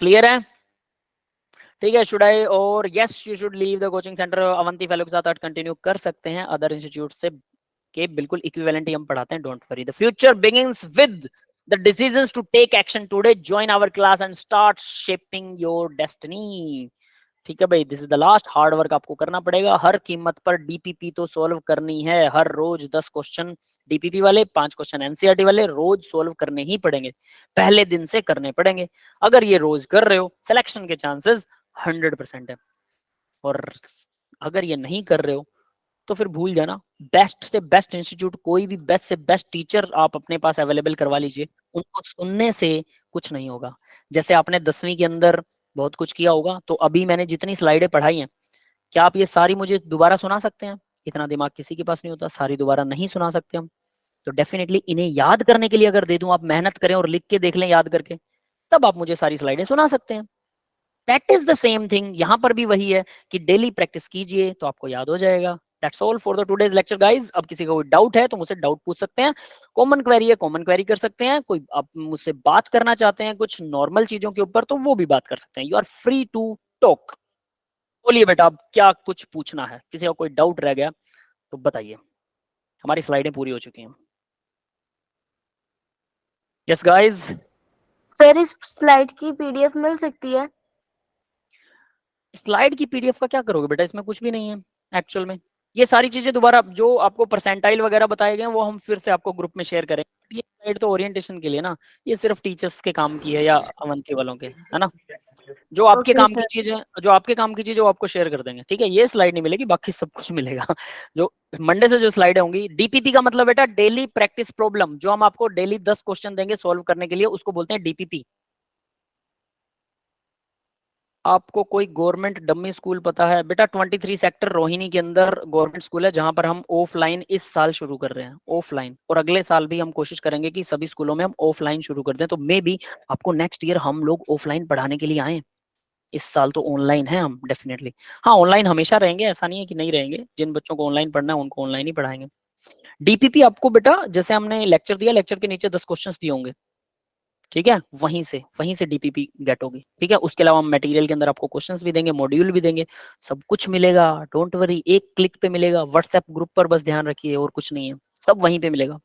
Speaker 1: क्लियर है? ठीक है। शुड आई और yes you should leave the coaching centre. Avanti fellow के साथ आप कंटिन्यू कर सकते हैं, अदर इंस्टीट्यूट से के बिल्कुल इक्विवेलेंट ही हम पढ़ाते हैं, don't worry. The future begins with the decisions to take action today. Join our class and start shaping your destiny. ठीक है भाई, this is the last. Hard work आपको करना पड़ेगा, हर कीमत पर डीपीपी तो सोल्व करनी है। हर रोज 10 क्वेश्चन डीपीपी वाले, 5 क्वेश्चन एनसीईआरटी वाले रोज सोल्व करने ही पड़ेंगे, पहले दिन से करने पड़ेंगे। अगर ये रोज कर रहे हो, सिलेक्शन के चांसेस 100% है। और अगर ये नहीं कर रहे हो तो फिर भूल जाना। बेस्ट से बेस्ट इंस्टीट्यूट, कोई भी बेस्ट से बेस्ट टीचर आप अपने पास अवेलेबल करवा लीजिए, उनको सुनने से कुछ नहीं होगा। जैसे आपने 10वीं के अंदर बहुत कुछ किया होगा, तो अभी मैंने जितनी स्लाइडें पढ़ाई हैं, क्या आप ये सारी मुझे दोबारा सुना सकते हैं? इतना दिमाग किसी के पास नहीं होता, सारी दोबारा नहीं सुना सकते हम। तो डेफिनेटली इन्हें याद करने के लिए अगर दे दूं, आप मेहनत करें और लिख के देख लें याद करके, तब आप मुझे सारी स्लाइडें सुना सकते हैं। That is the same thing, यहां पर भी वही है कि डेली प्रैक्टिस कीजिए तो आपको याद हो जाएगा। That's all for the today's lecture guys. अब किसी का कोई डाउट है तो मुझसे डाउट पूछ सकते हैं, कॉमन क्वेरी है कॉमन क्वेरी कर सकते हैं, कोई आप मुझसे बात करना चाहते हैं कुछ नॉर्मल चीजों के ऊपर तो वो भी बात कर सकते हैं। You are free to talk. बोलिए बेटा, अब क्या कुछ पूछना है? किसी का कोई डाउट रह गया तो बताइए, हमारी स्लाइडें पूरी हो चुकी हैं। Yes guys.
Speaker 7: सर इस स्लाइड की पीडीएफ मिल सकती है?
Speaker 1: स्लाइड की पीडीएफ का क्या करोगे बेटा, इसमें कुछ भी नहीं है एक्चुअल में। ये सारी चीजें दोबारा जो आपको परसेंटाइल वगैरह बताए गए हैं वो हम फिर से आपको ग्रुप में शेयर करेंगे। ये स्लाइड तो ओरिएंटेशन के लिए ना, ये सिर्फ टीचर्स के काम की है या अवंती वालों के, है ना। जो आपके
Speaker 7: ओके
Speaker 1: काम की
Speaker 7: सर।
Speaker 1: चीज है, जो आपके काम की चीज है वो आपको शेयर कर देंगे, ठीक है। ये स्लाइड नहीं मिलेगी, बाकी सब कुछ मिलेगा। जो मंडे से जो स्लाइड होंगी, डीपीपी का मतलब बेटा डेली प्रैक्टिस प्रॉब्लम, जो हम आपको डेली 10 क्वेश्चन देंगे सोल्व करने के लिए, उसको बोलते हैं डीपीपी। आपको कोई गवर्नमेंट डमी स्कूल पता है बेटा? 23 सेक्टर रोहिणी के अंदर गवर्नमेंट स्कूल है जहां पर हम ऑफलाइन इस साल शुरू कर रहे हैं, ऑफलाइन, और अगले साल भी हम कोशिश करेंगे कि सभी स्कूलों में हम ऑफलाइन शुरू कर दें। तो मे बी आपको नेक्स्ट ईयर हम लोग ऑफलाइन पढ़ाने के लिए आए। इस साल तो ऑनलाइन है हम डेफिनेटली। हाँ, ऑनलाइन हमेशा रहेंगे, ऐसा नहीं है कि नहीं रहेंगे। जिन बच्चों को ऑनलाइन पढ़ना है उनको ऑनलाइन ही पढ़ाएंगे। डीपीपी आपको बेटा, जैसे हमने लेक्चर दिया, लेक्चर के नीचे 10 क्वेश्चंस दिए होंगे, ठीक है, वहीं से डीपीपी गेट होगी, ठीक है। उसके अलावा हम मटेरियल के अंदर आपको क्वेश्चंस भी देंगे, मॉड्यूल भी देंगे, सब कुछ मिलेगा, डोंट वरी। एक क्लिक पे मिलेगा, व्हाट्सएप ग्रुप पर बस ध्यान रखिए, और कुछ नहीं है, सब वहीं पे मिलेगा।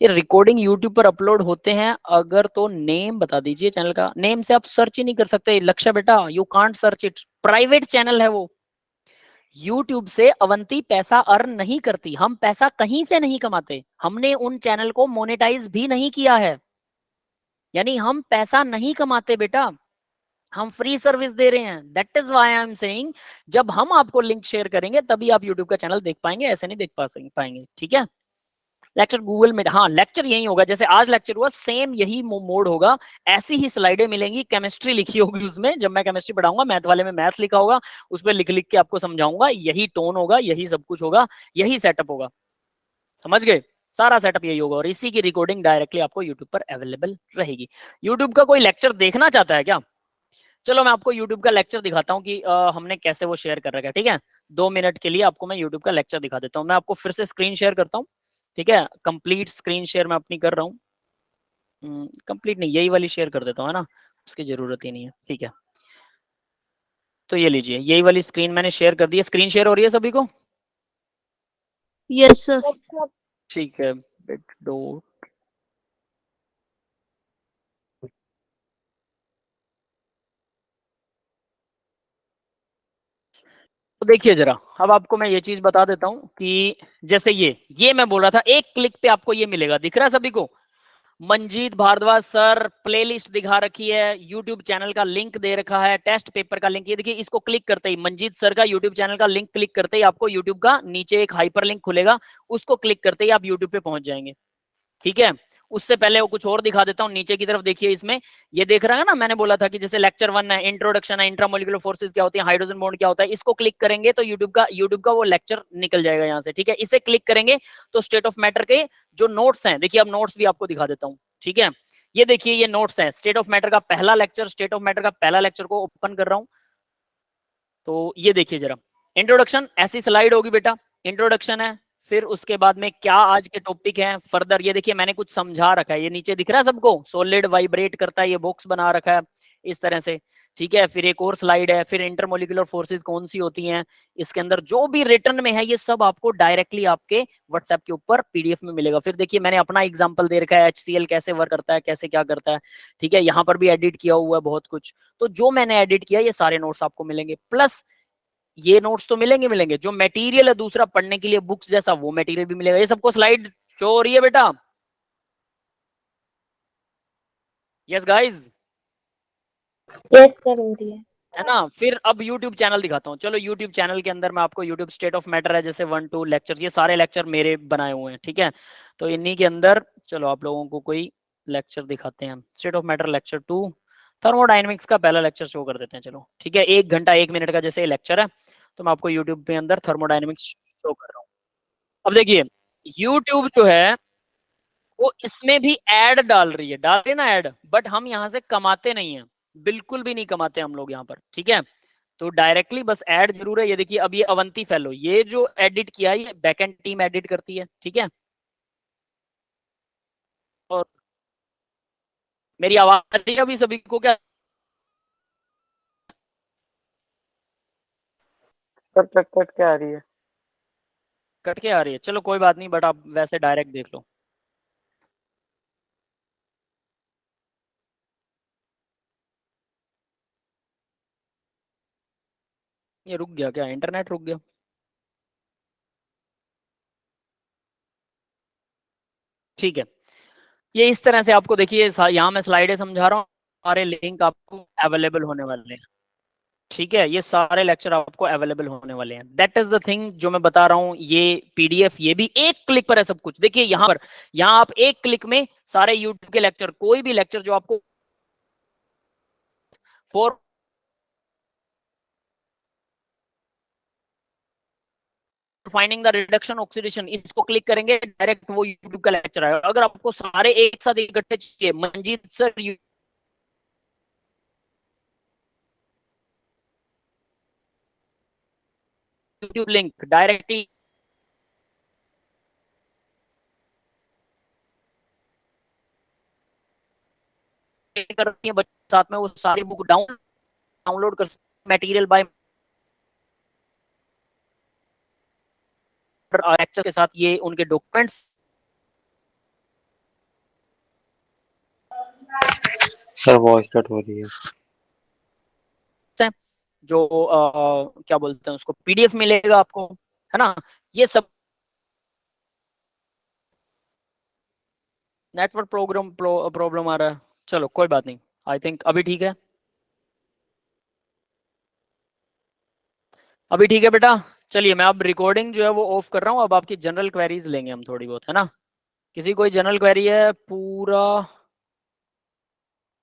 Speaker 1: ये रिकॉर्डिंग यूट्यूब पर अपलोड होते हैं, अगर तो नेम बता दीजिए चैनल का। नेम से आप सर्च ही नहीं कर सकते लक्ष्य बेटा, you can't search it, private channel है वो। यूट्यूब से अवंती पैसा अर्न नहीं करती, हम पैसा कहीं से नहीं कमाते, हमने उन चैनल को मोनेटाइज भी नहीं किया है, यानी हम पैसा नहीं कमाते बेटा, हम फ्री सर्विस दे रहे हैं। That is why I am saying, जब हम आपको लिंक शेयर करेंगे तभी आप यूट्यूब का चैनल देख पाएंगे, ऐसे नहीं देख पाएंगे, ठीक है। लेक्चर गूगल में, हाँ लेक्चर यही होगा, जैसे आज लेक्चर हुआ सेम यही मोड होगा, ऐसी ही स्लाइडें मिलेंगी, केमिस्ट्री लिखी होगी उसमें, जब मैं केमिस्ट्री पढ़ाऊंगा मैथ वाले में मैथ लिखा होगा, उस पर लिख लिख के आपको समझाऊंगा, यही टोन होगा, यही सब कुछ होगा, यही सेटअप होगा, समझ गए। सारा सेटअप यही होगा, और इसी की रिकॉर्डिंग डायरेक्टली आपको यूट्यूब पर अवेलेबल रहेगी। यूट्यूब का कोई लेक्चर देखना चाहता है क्या? चलो मैं आपको YouTube का लेक्चर दिखाता हूँ कि हमने कैसे वो शेयर कर रखा है, ठीक है। 2 मिनट के लिए आपको मैं YouTube का लेक्चर दिखा देता हूँ। मैं आपको फिर से स्क्रीन शेयर करता हूँ, ठीक है। कंप्लीट स्क्रीन शेयर मैं अपनी कर रहा हूँ, कंप्लीट नहीं, यही वाली शेयर कर देता हूँ, है ना, उसकी जरूरत ही नहीं है, ठीक है। तो ये लीजिए, यही वाली स्क्रीन मैंने शेयर कर दी है। स्क्रीन शेयर हो रही है सभी को?
Speaker 7: Yes sir.
Speaker 1: ठीक है, बिट दो। तो देखिए जरा, अब आपको मैं ये चीज बता देता हूँ कि जैसे ये मैं बोल रहा था, एक क्लिक पे आपको ये मिलेगा, दिख रहा है सभी को? मंजीत भारद्वाज सर प्लेलिस्ट दिखा रखी है, यूट्यूब चैनल का लिंक दे रखा है, टेस्ट पेपर का लिंक, ये देखिए, इसको क्लिक करते ही मंजीत सर का यूट्यूब चैनल का लिंक क्लिक करते ही आपको यूट्यूब का नीचे एक हाइपर लिंक खुलेगा, उसको क्लिक करते ही आप यूट्यूब पे पहुंच जाएंगे, ठीक है। उससे पहले वो कुछ और दिखा देता हूँ। नीचे की तरफ देखिए, इसमें ये देख रहा है ना, मैंने बोला था कि जैसे लेक्चर 1 है, इंट्रोडक्शन है, इंट्रामोलिकुलर फोर्सेस क्या होती है, हाइड्रोजन बॉन्ड क्या होता है, इसको क्लिक करेंगे तो यूट्यूब का वो लेक्चर निकल जाएगा यहाँ से, ठीक है। इसे क्लिक करेंगे तो स्टेट ऑफ मैटर के जो नोट्स हैं, देखिए अब नोट्स भी आपको दिखा देता हूँ, ठीक है। ये देखिए, ये नोट्स हैं, स्टेट ऑफ मैटर का पहला लेक्चर, स्टेट ऑफ मैटर का पहला लेक्चर को ओपन कर रहा हूँ। तो ये देखिए जरा, इंट्रोडक्शन ऐसी स्लाइड होगी बेटा, इंट्रोडक्शन है, फिर उसके बाद में क्या आज के टॉपिक हैं, फर्दर ये देखिए मैंने कुछ समझा रखा है, ये नीचे दिख रहा है सबको, सॉलिड वाइब्रेट करता है, ये बॉक्स बना रखा है इस तरह से, ठीक है। फिर एक और स्लाइड है, फिर इंटरमोलिकुलर फोर्सेस कौन सी होती हैं, इसके अंदर जो भी रिटर्न में है ये सब आपको डायरेक्टली आपके व्हाट्सएप के ऊपर पीडीएफ में मिलेगा। फिर देखिए मैंने अपना एग्जांपल दे रखा है, HCl कैसे वर्क करता है, कैसे क्या करता है, ठीक है। यहाँ पर भी एडिट किया हुआ है बहुत कुछ, तो जो मैंने एडिट किया ये सारे नोट्स आपको मिलेंगे, प्लस ये नोट्स तो मिलेंगे, जो मटेरियल है दूसरा पढ़ने के लिए बुक्स जैसा, वो मटेरियल भी मिलेगा। ये सबको स्लाइड शो हो रही है बेटा? यस गाइस,
Speaker 2: यस सर, हो रही
Speaker 1: है ना। फिर अब YouTube चैनल दिखाता हूँ, चलो YouTube चैनल के अंदर मैं आपको YouTube स्टेट ऑफ मैटर है जैसे 1 2 लेक्चर, ये सारे लेक्चर मेरे बनाए हुए हैं, ठीक है। तो इन्हीं के अंदर चलो आप लोगों को कोई लेक्चर दिखाते हैं, state of matter lecture 2, thermodynamics का पहला लेक्चर शो कर देते हैं, चलो ठीक है। 1 घंटा 1 मिनट का जैसे लेक्चर है, तो मैं आपको यूट्यूब के अंदर थर्मोडाइनमिक्स शो कर रहा हूँ। अब देखिए यूट्यूब जो है वो इसमें भी ऐड डाल रही है, डाल रही है ना ऐड, बट हम यहाँ से कमाते नहीं है, बिल्कुल भी नहीं कमाते हम लोग यहाँ पर, ठीक है। तो डायरेक्टली बस ऐड जरूर है। ये देखिए अब ये अवंती फेलो, ये जो एडिट किया है ये बैकएंड टीम एडिट करती है, ठीक है। और मेरी आवाज आ रही है अभी सभी को क्या?
Speaker 6: कट कट कट क्या आ रही है?
Speaker 1: कट के आ रही है, चलो कोई बात नहीं, बट आप वैसे डायरेक्ट देख लो। ये रुक गया क्या, इंटरनेट रुक गया? ठीक है, ये इस तरह से आपको देखिए, यहाँ मैं स्लाइडें समझा रहा हूँ, सारे लिंक आपको अवेलेबल होने वाले हैं, ठीक है। ये सारे लेक्चर आपको अवेलेबल होने वाले हैं, दैट इज द थिंग जो मैं बता रहा हूँ। ये पीडीएफ ये भी एक क्लिक पर है सब कुछ, देखिए यहाँ पर, यहाँ आप एक क्लिक में सारे यूट्यूब के लेक्चर, कोई भी लेक्चर जो आपको for finding the reduction oxidation, इसको क्लिक करेंगे डायरेक्ट वो यूट्यूब का लेक्चर आएगा। अगर आपको सारे एक साथ इकट्ठे चाहिए, Manjeet sir YouTube link directly करती है, साथ में वो सारी बुक डाउनलोड कर मटेरियल बाय लेक्चर के साथ, ये उनके डॉक्यूमेंट्स
Speaker 6: सर वॉइस कट हो रही है।
Speaker 1: हैं जो क्या बोलते हैं उसको, पीडीएफ मिलेगा आपको, है ना। ये सब नेटवर्क प्रॉब्लम आ रहा है, चलो कोई बात नहीं, आई थिंक अभी ठीक है, अभी ठीक है बेटा। चलिए मैं अब रिकॉर्डिंग जो है वो ऑफ कर रहा हूँ, अब आपकी जनरल क्वेरीज लेंगे हम थोड़ी बहुत, है ना। किसी कोई जनरल क्वेरी है? पूरा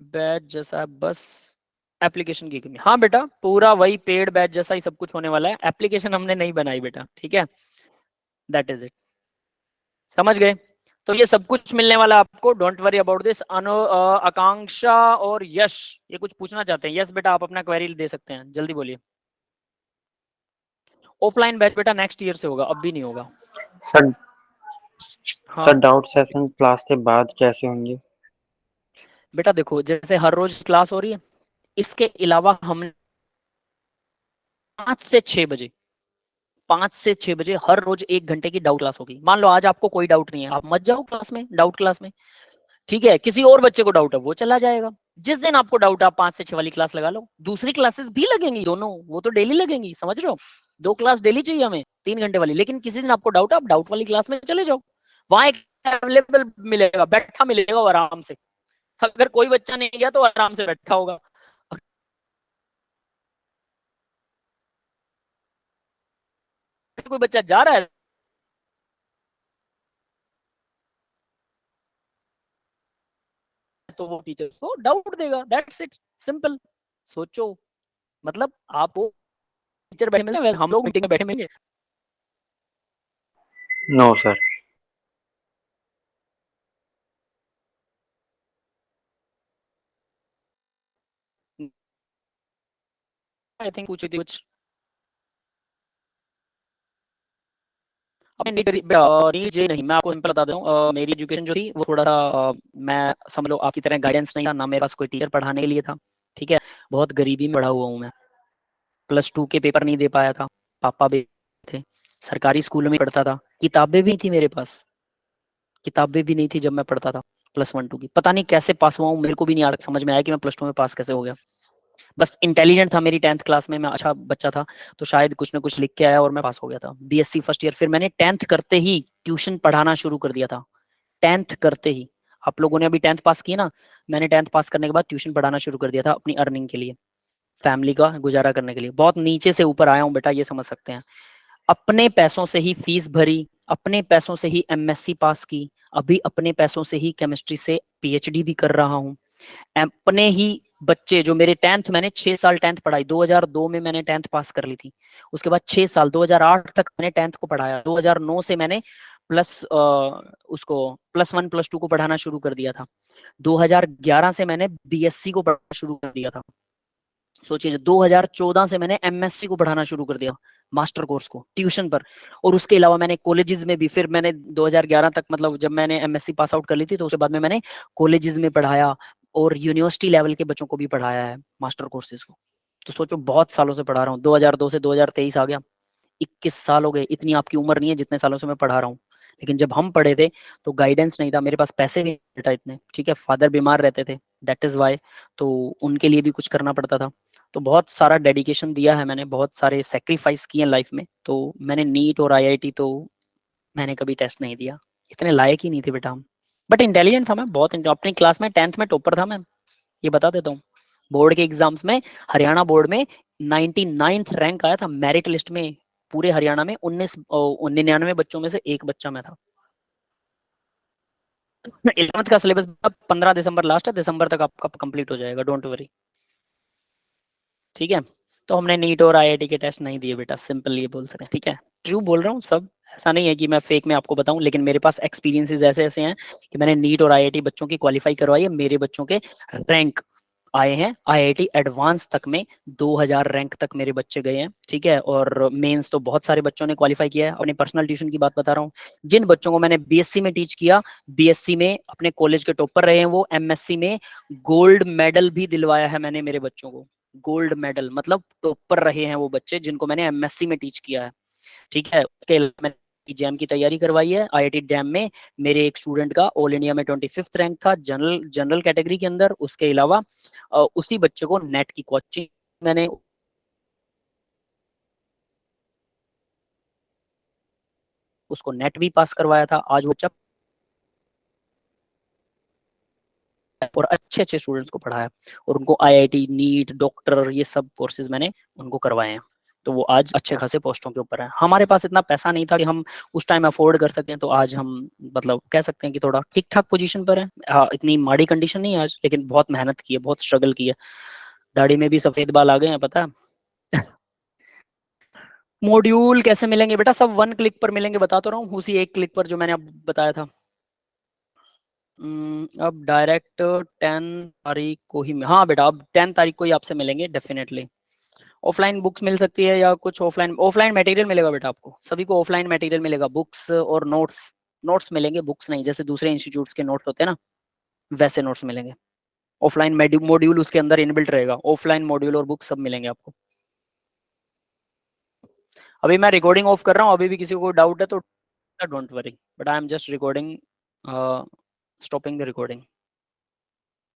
Speaker 1: बैच जैसा है, बस एप्लीकेशन की कमी, हाँ बेटा पूरा वही पेड बैच जैसा ही सब कुछ होने वाला है, एप्लीकेशन हमने नहीं बनाई बेटा, ठीक है। दैट इज इट, समझ गए। तो ये सब कुछ मिलने वाला है आपको, डोंट वरी अबाउट दिस। आकांक्षा और यश ये कुछ पूछना चाहते हैं, यस बेटा आप अपना क्वेरी दे सकते हैं, जल्दी बोलिए। ऑफलाइन बैच बेटा नेक्स्ट ईयर से होगा, अब भी नहीं होगा।
Speaker 6: सर
Speaker 1: हाँ
Speaker 6: सर डाउट सेशन क्लास के बाद कैसे होंगे?
Speaker 1: बेटा देखो, जैसे हर रोज क्लास हो रही है, इसके अलावा हम 5 से 6 बजे 5 से 6 बजे हर रोज 1 घंटे की डाउट क्लास होगी। मान लो आज आपको कोई डाउट नहीं है, आप मत जाओ क्लास में, डाउट क्लास में, ठीक है। किसी और बच्चे को डाउट है वो चला जाएगा। जिस दिन आपको डाउट है आप 5 से 6 वाली क्लास लगा लो, दूसरी क्लासेस भी लगेंगी दोनों, वो तो डेली लगेंगी, समझ रहे हो। 2 क्लास डेली चाहिए हमें 3 घंटे वाली, लेकिन किसी दिन आपको डाउट है आप डाउट वाली क्लास में चले जाओ, वहां एक अवेलेबल मिलेगा, बैठा मिलेगा वो आराम से। अगर कोई बच्चा नहीं गया तो आराम से बैठा होगा। कोई बच्चा जा रहा है तो वो टीचर को डाउट देगा, दैट्स इट, सिंपल। सोचो, मतलब आप वो टीचर बैठे मिलते हैं, हम लोग मीटिंग में बैठे मिलेंगे?
Speaker 6: No sir.
Speaker 1: आई थिंक पूछी थी कुछ। अपने नीट जे नहीं, मैं आपको सिंपल बता देता हूँ, मेरी एजुकेशन जो थी वो थोड़ा सा मैं समझ लो आपकी तरह गाइडेंस नहीं था, ना मेरे पास कोई टीचर पढ़ाने के लिए था, ठीक है। बहुत गरीबी में पढ़ा हुआ हूँ मैं, +2 के पेपर नहीं दे पाया था, पापा भी थे, सरकारी स्कूल में पढ़ता था, किताबें भी थी मेरे पास, किताबें भी नहीं थी जब मैं पढ़ता था +1 2 की। पता नहीं कैसे पास हुआ हूँ, मेरे को भी नहीं आज तक समझ में आया कि मैं +2 में पास कैसे हो गया। बस इंटेलिजेंट था, मेरी 10th क्लास में मैं अच्छा बच्चा था, तो शायद कुछ ना कुछ लिख के आया और मैं पास हो गया था। बीएससी फर्स्ट ईयर, फिर मैंने 10th करते ही ट्यूशन पढ़ाना शुरू कर दिया था, 10th करते ही। आप लोगों ने अभी 10th पास की ना, मैंने 10th पास करने के बाद ट्यूशन पढ़ाना शुरू कर दिया था अपनी अर्निंग के लिए, फैमिली का गुजारा करने के लिए। बहुत नीचे से ऊपर आया हूँ बेटा, ये समझ सकते हैं। अपने पैसों से ही फीस भरी, अपने पैसों से ही एमएससी पास की, अभी अपने पैसों से ही केमिस्ट्री से पीएचडी भी कर रहा हूँ। अपने ही बच्चे जो मेरे 10th, मैंने 6 साल 10th पढ़ाई, 2002 में मैंने 10th पास कर ली थी, उसके बाद 6 साल 2008 तक मैंने 10th को पढ़ाया, 2009 से मैंने उसको +1 +2 को पढ़ाना शुरू कर दिया था, 2011 से मैंने बीएससी को पढ़ाना शुरू कर दिया था। सोचिए 2014 से मैंने एमएससी को पढ़ाना शुरू कर दिया, मास्टर कोर्स को ट्यूशन पर। और उसके अलावा मैंने कॉलेजेस में भी, फिर मैंने 2011 तक, मतलब जब मैंने एमएससी पास आउट कर ली थी, तो उसके बाद में मैंने कॉलेजेस में पढ़ाया और यूनिवर्सिटी लेवल के बच्चों को भी पढ़ाया है मास्टर कोर्सेज को। तो सोचो बहुत सालों से पढ़ा रहा हूँ, 2002 से 2023 आ गया, 21 साल हो गए। इतनी आपकी उम्र नहीं है जितने सालों से मैं पढ़ा रहा हूँ। लेकिन जब हम पढ़े थे तो गाइडेंस नहीं था, मेरे पास पैसे भी नहीं था इतने, ठीक है, फादर बीमार रहते थे, दैट इज वाई, तो उनके लिए भी कुछ करना पड़ता था। तो बहुत सारा डेडिकेशन दिया है मैंने, बहुत सारे सेक्रीफाइस किए हैं लाइफ में। तो मैंने नीट और आईआईटी तो मैंने कभी टेस्ट नहीं दिया, इतने लायक ही नहीं थे बेटा हम। बट इंटेलिजेंट था मैं बहुत, अपनी क्लास में 10th में टॉपर था मैं, ये बता देता हूँ। बोर्ड के एग्जाम्स में, हरियाणा बोर्ड में 99th रैंक आया था मेरिट लिस्ट में, पूरे हरियाणा में 99 बच्चों में से एक बच्चा मैं था। 11th का सिलेबस 15 दिसंबर लास्ट है, दिसंबर तक आपका कंप्लीट हो जाएगा, डोंट वरी, ठीक है। तो हमने नीट और आईआईटी के टेस्ट नहीं दिए बेटा, सिंपल ये बोल सकते हैं, ठीक है। ट्रू बोल रहा हूँ सब, ऐसा नहीं है कि मैं फेक में आपको बताऊं, लेकिन मेरे पास एक्सपीरियंसेस ऐसे ऐसे हैं कि मैंने नीट और आईआईटी बच्चों की क्वालिफाई करवाई है, मेरे बच्चों के रैंक आए हैं आईआईटी एडवांस तक में, 2000 रैंक तक मेरे बच्चे गए हैं, ठीक है। और मेंस तो बहुत सारे बच्चों ने क्वालिफाई किया है। अपने पर्सनल ट्यूशन की बात बता रहा हूँ, जिन बच्चों को मैंने बीएससी में टीच किया, बीएससी में अपने कॉलेज के टॉपर रहे हैं वो, एमएससी में गोल्ड मेडल भी दिलवाया है मैंने मेरे बच्चों को, गोल्ड मेडल, मतलब टॉपर रहे हैं वो बच्चे जिनको मैंने एमएससी में टीच किया है, ठीक है। उसके अलावा मैंने एग्जाम की तैयारी करवाई है आईआईटी डैम में, मेरे एक स्टूडेंट का ऑल इंडिया में 25th रैंक था जनरल जनरल कैटेगरी के अंदर। उसके अलावा उसी बच्चे को नेट की कोचिंग मैंने उसको नेट भी पास करवाया था, आज वो बच्चा और अच्छे अच्छे स्टूडेंट्स को पढ़ाया और उनको आईआईटी नीट डॉक्टर ये सब कोर्सेज मैंने उनको करवाए हैं। तो वो आज अच्छे खासे पोस्टों के ऊपर है। हमारे पास इतना पैसा नहीं था कि हम उस टाइम अफोर्ड कर सकें, तो आज हम मतलब कह सकते हैं कि थोड़ा ठीक ठाक पोजीशन पर है। हाँ, इतनी माड़ी कंडीशन नहीं है आज, लेकिन बहुत मेहनत की है, बहुत स्ट्रगल की है। दाढ़ी में भी सफेद बाल आ गए हैं पता है। मॉड्यूल कैसे मिलेंगे बेटा, सब 1 क्लिक पर मिलेंगे, बता तो रहा हूँ, उसी 1 क्लिक पर जो मैंने अब बताया था। अब डायरेक्ट 10 तारीख को ही, हाँ बेटा अब 10 तारीख को ही आपसे मिलेंगे डेफिनेटली। ऑफलाइन बुक्स मिल सकती है या कुछ ऑफलाइन ऑफलाइन मटेरियल मिलेगा बेटा, आपको सभी को ऑफलाइन मटेरियल मिलेगा, बुक्स और नोट्स, नोट्स मिलेंगे, बुक्स नहीं, जैसे दूसरे इंस्टीट्यूट्स के नोट्स होते हैं ना वैसे नोट्स मिलेंगे। ऑफलाइन मॉड्यूल उसके अंदर इनबिल्ट रहेगा, ऑफलाइन मॉड्यूल और बुक सब मिलेंगे आपको। अभी मैं रिकॉर्डिंग ऑफ कर रहा हूँ, अभी भी किसी को डाउट है तो don't worry, but I am just recording, stopping the recording.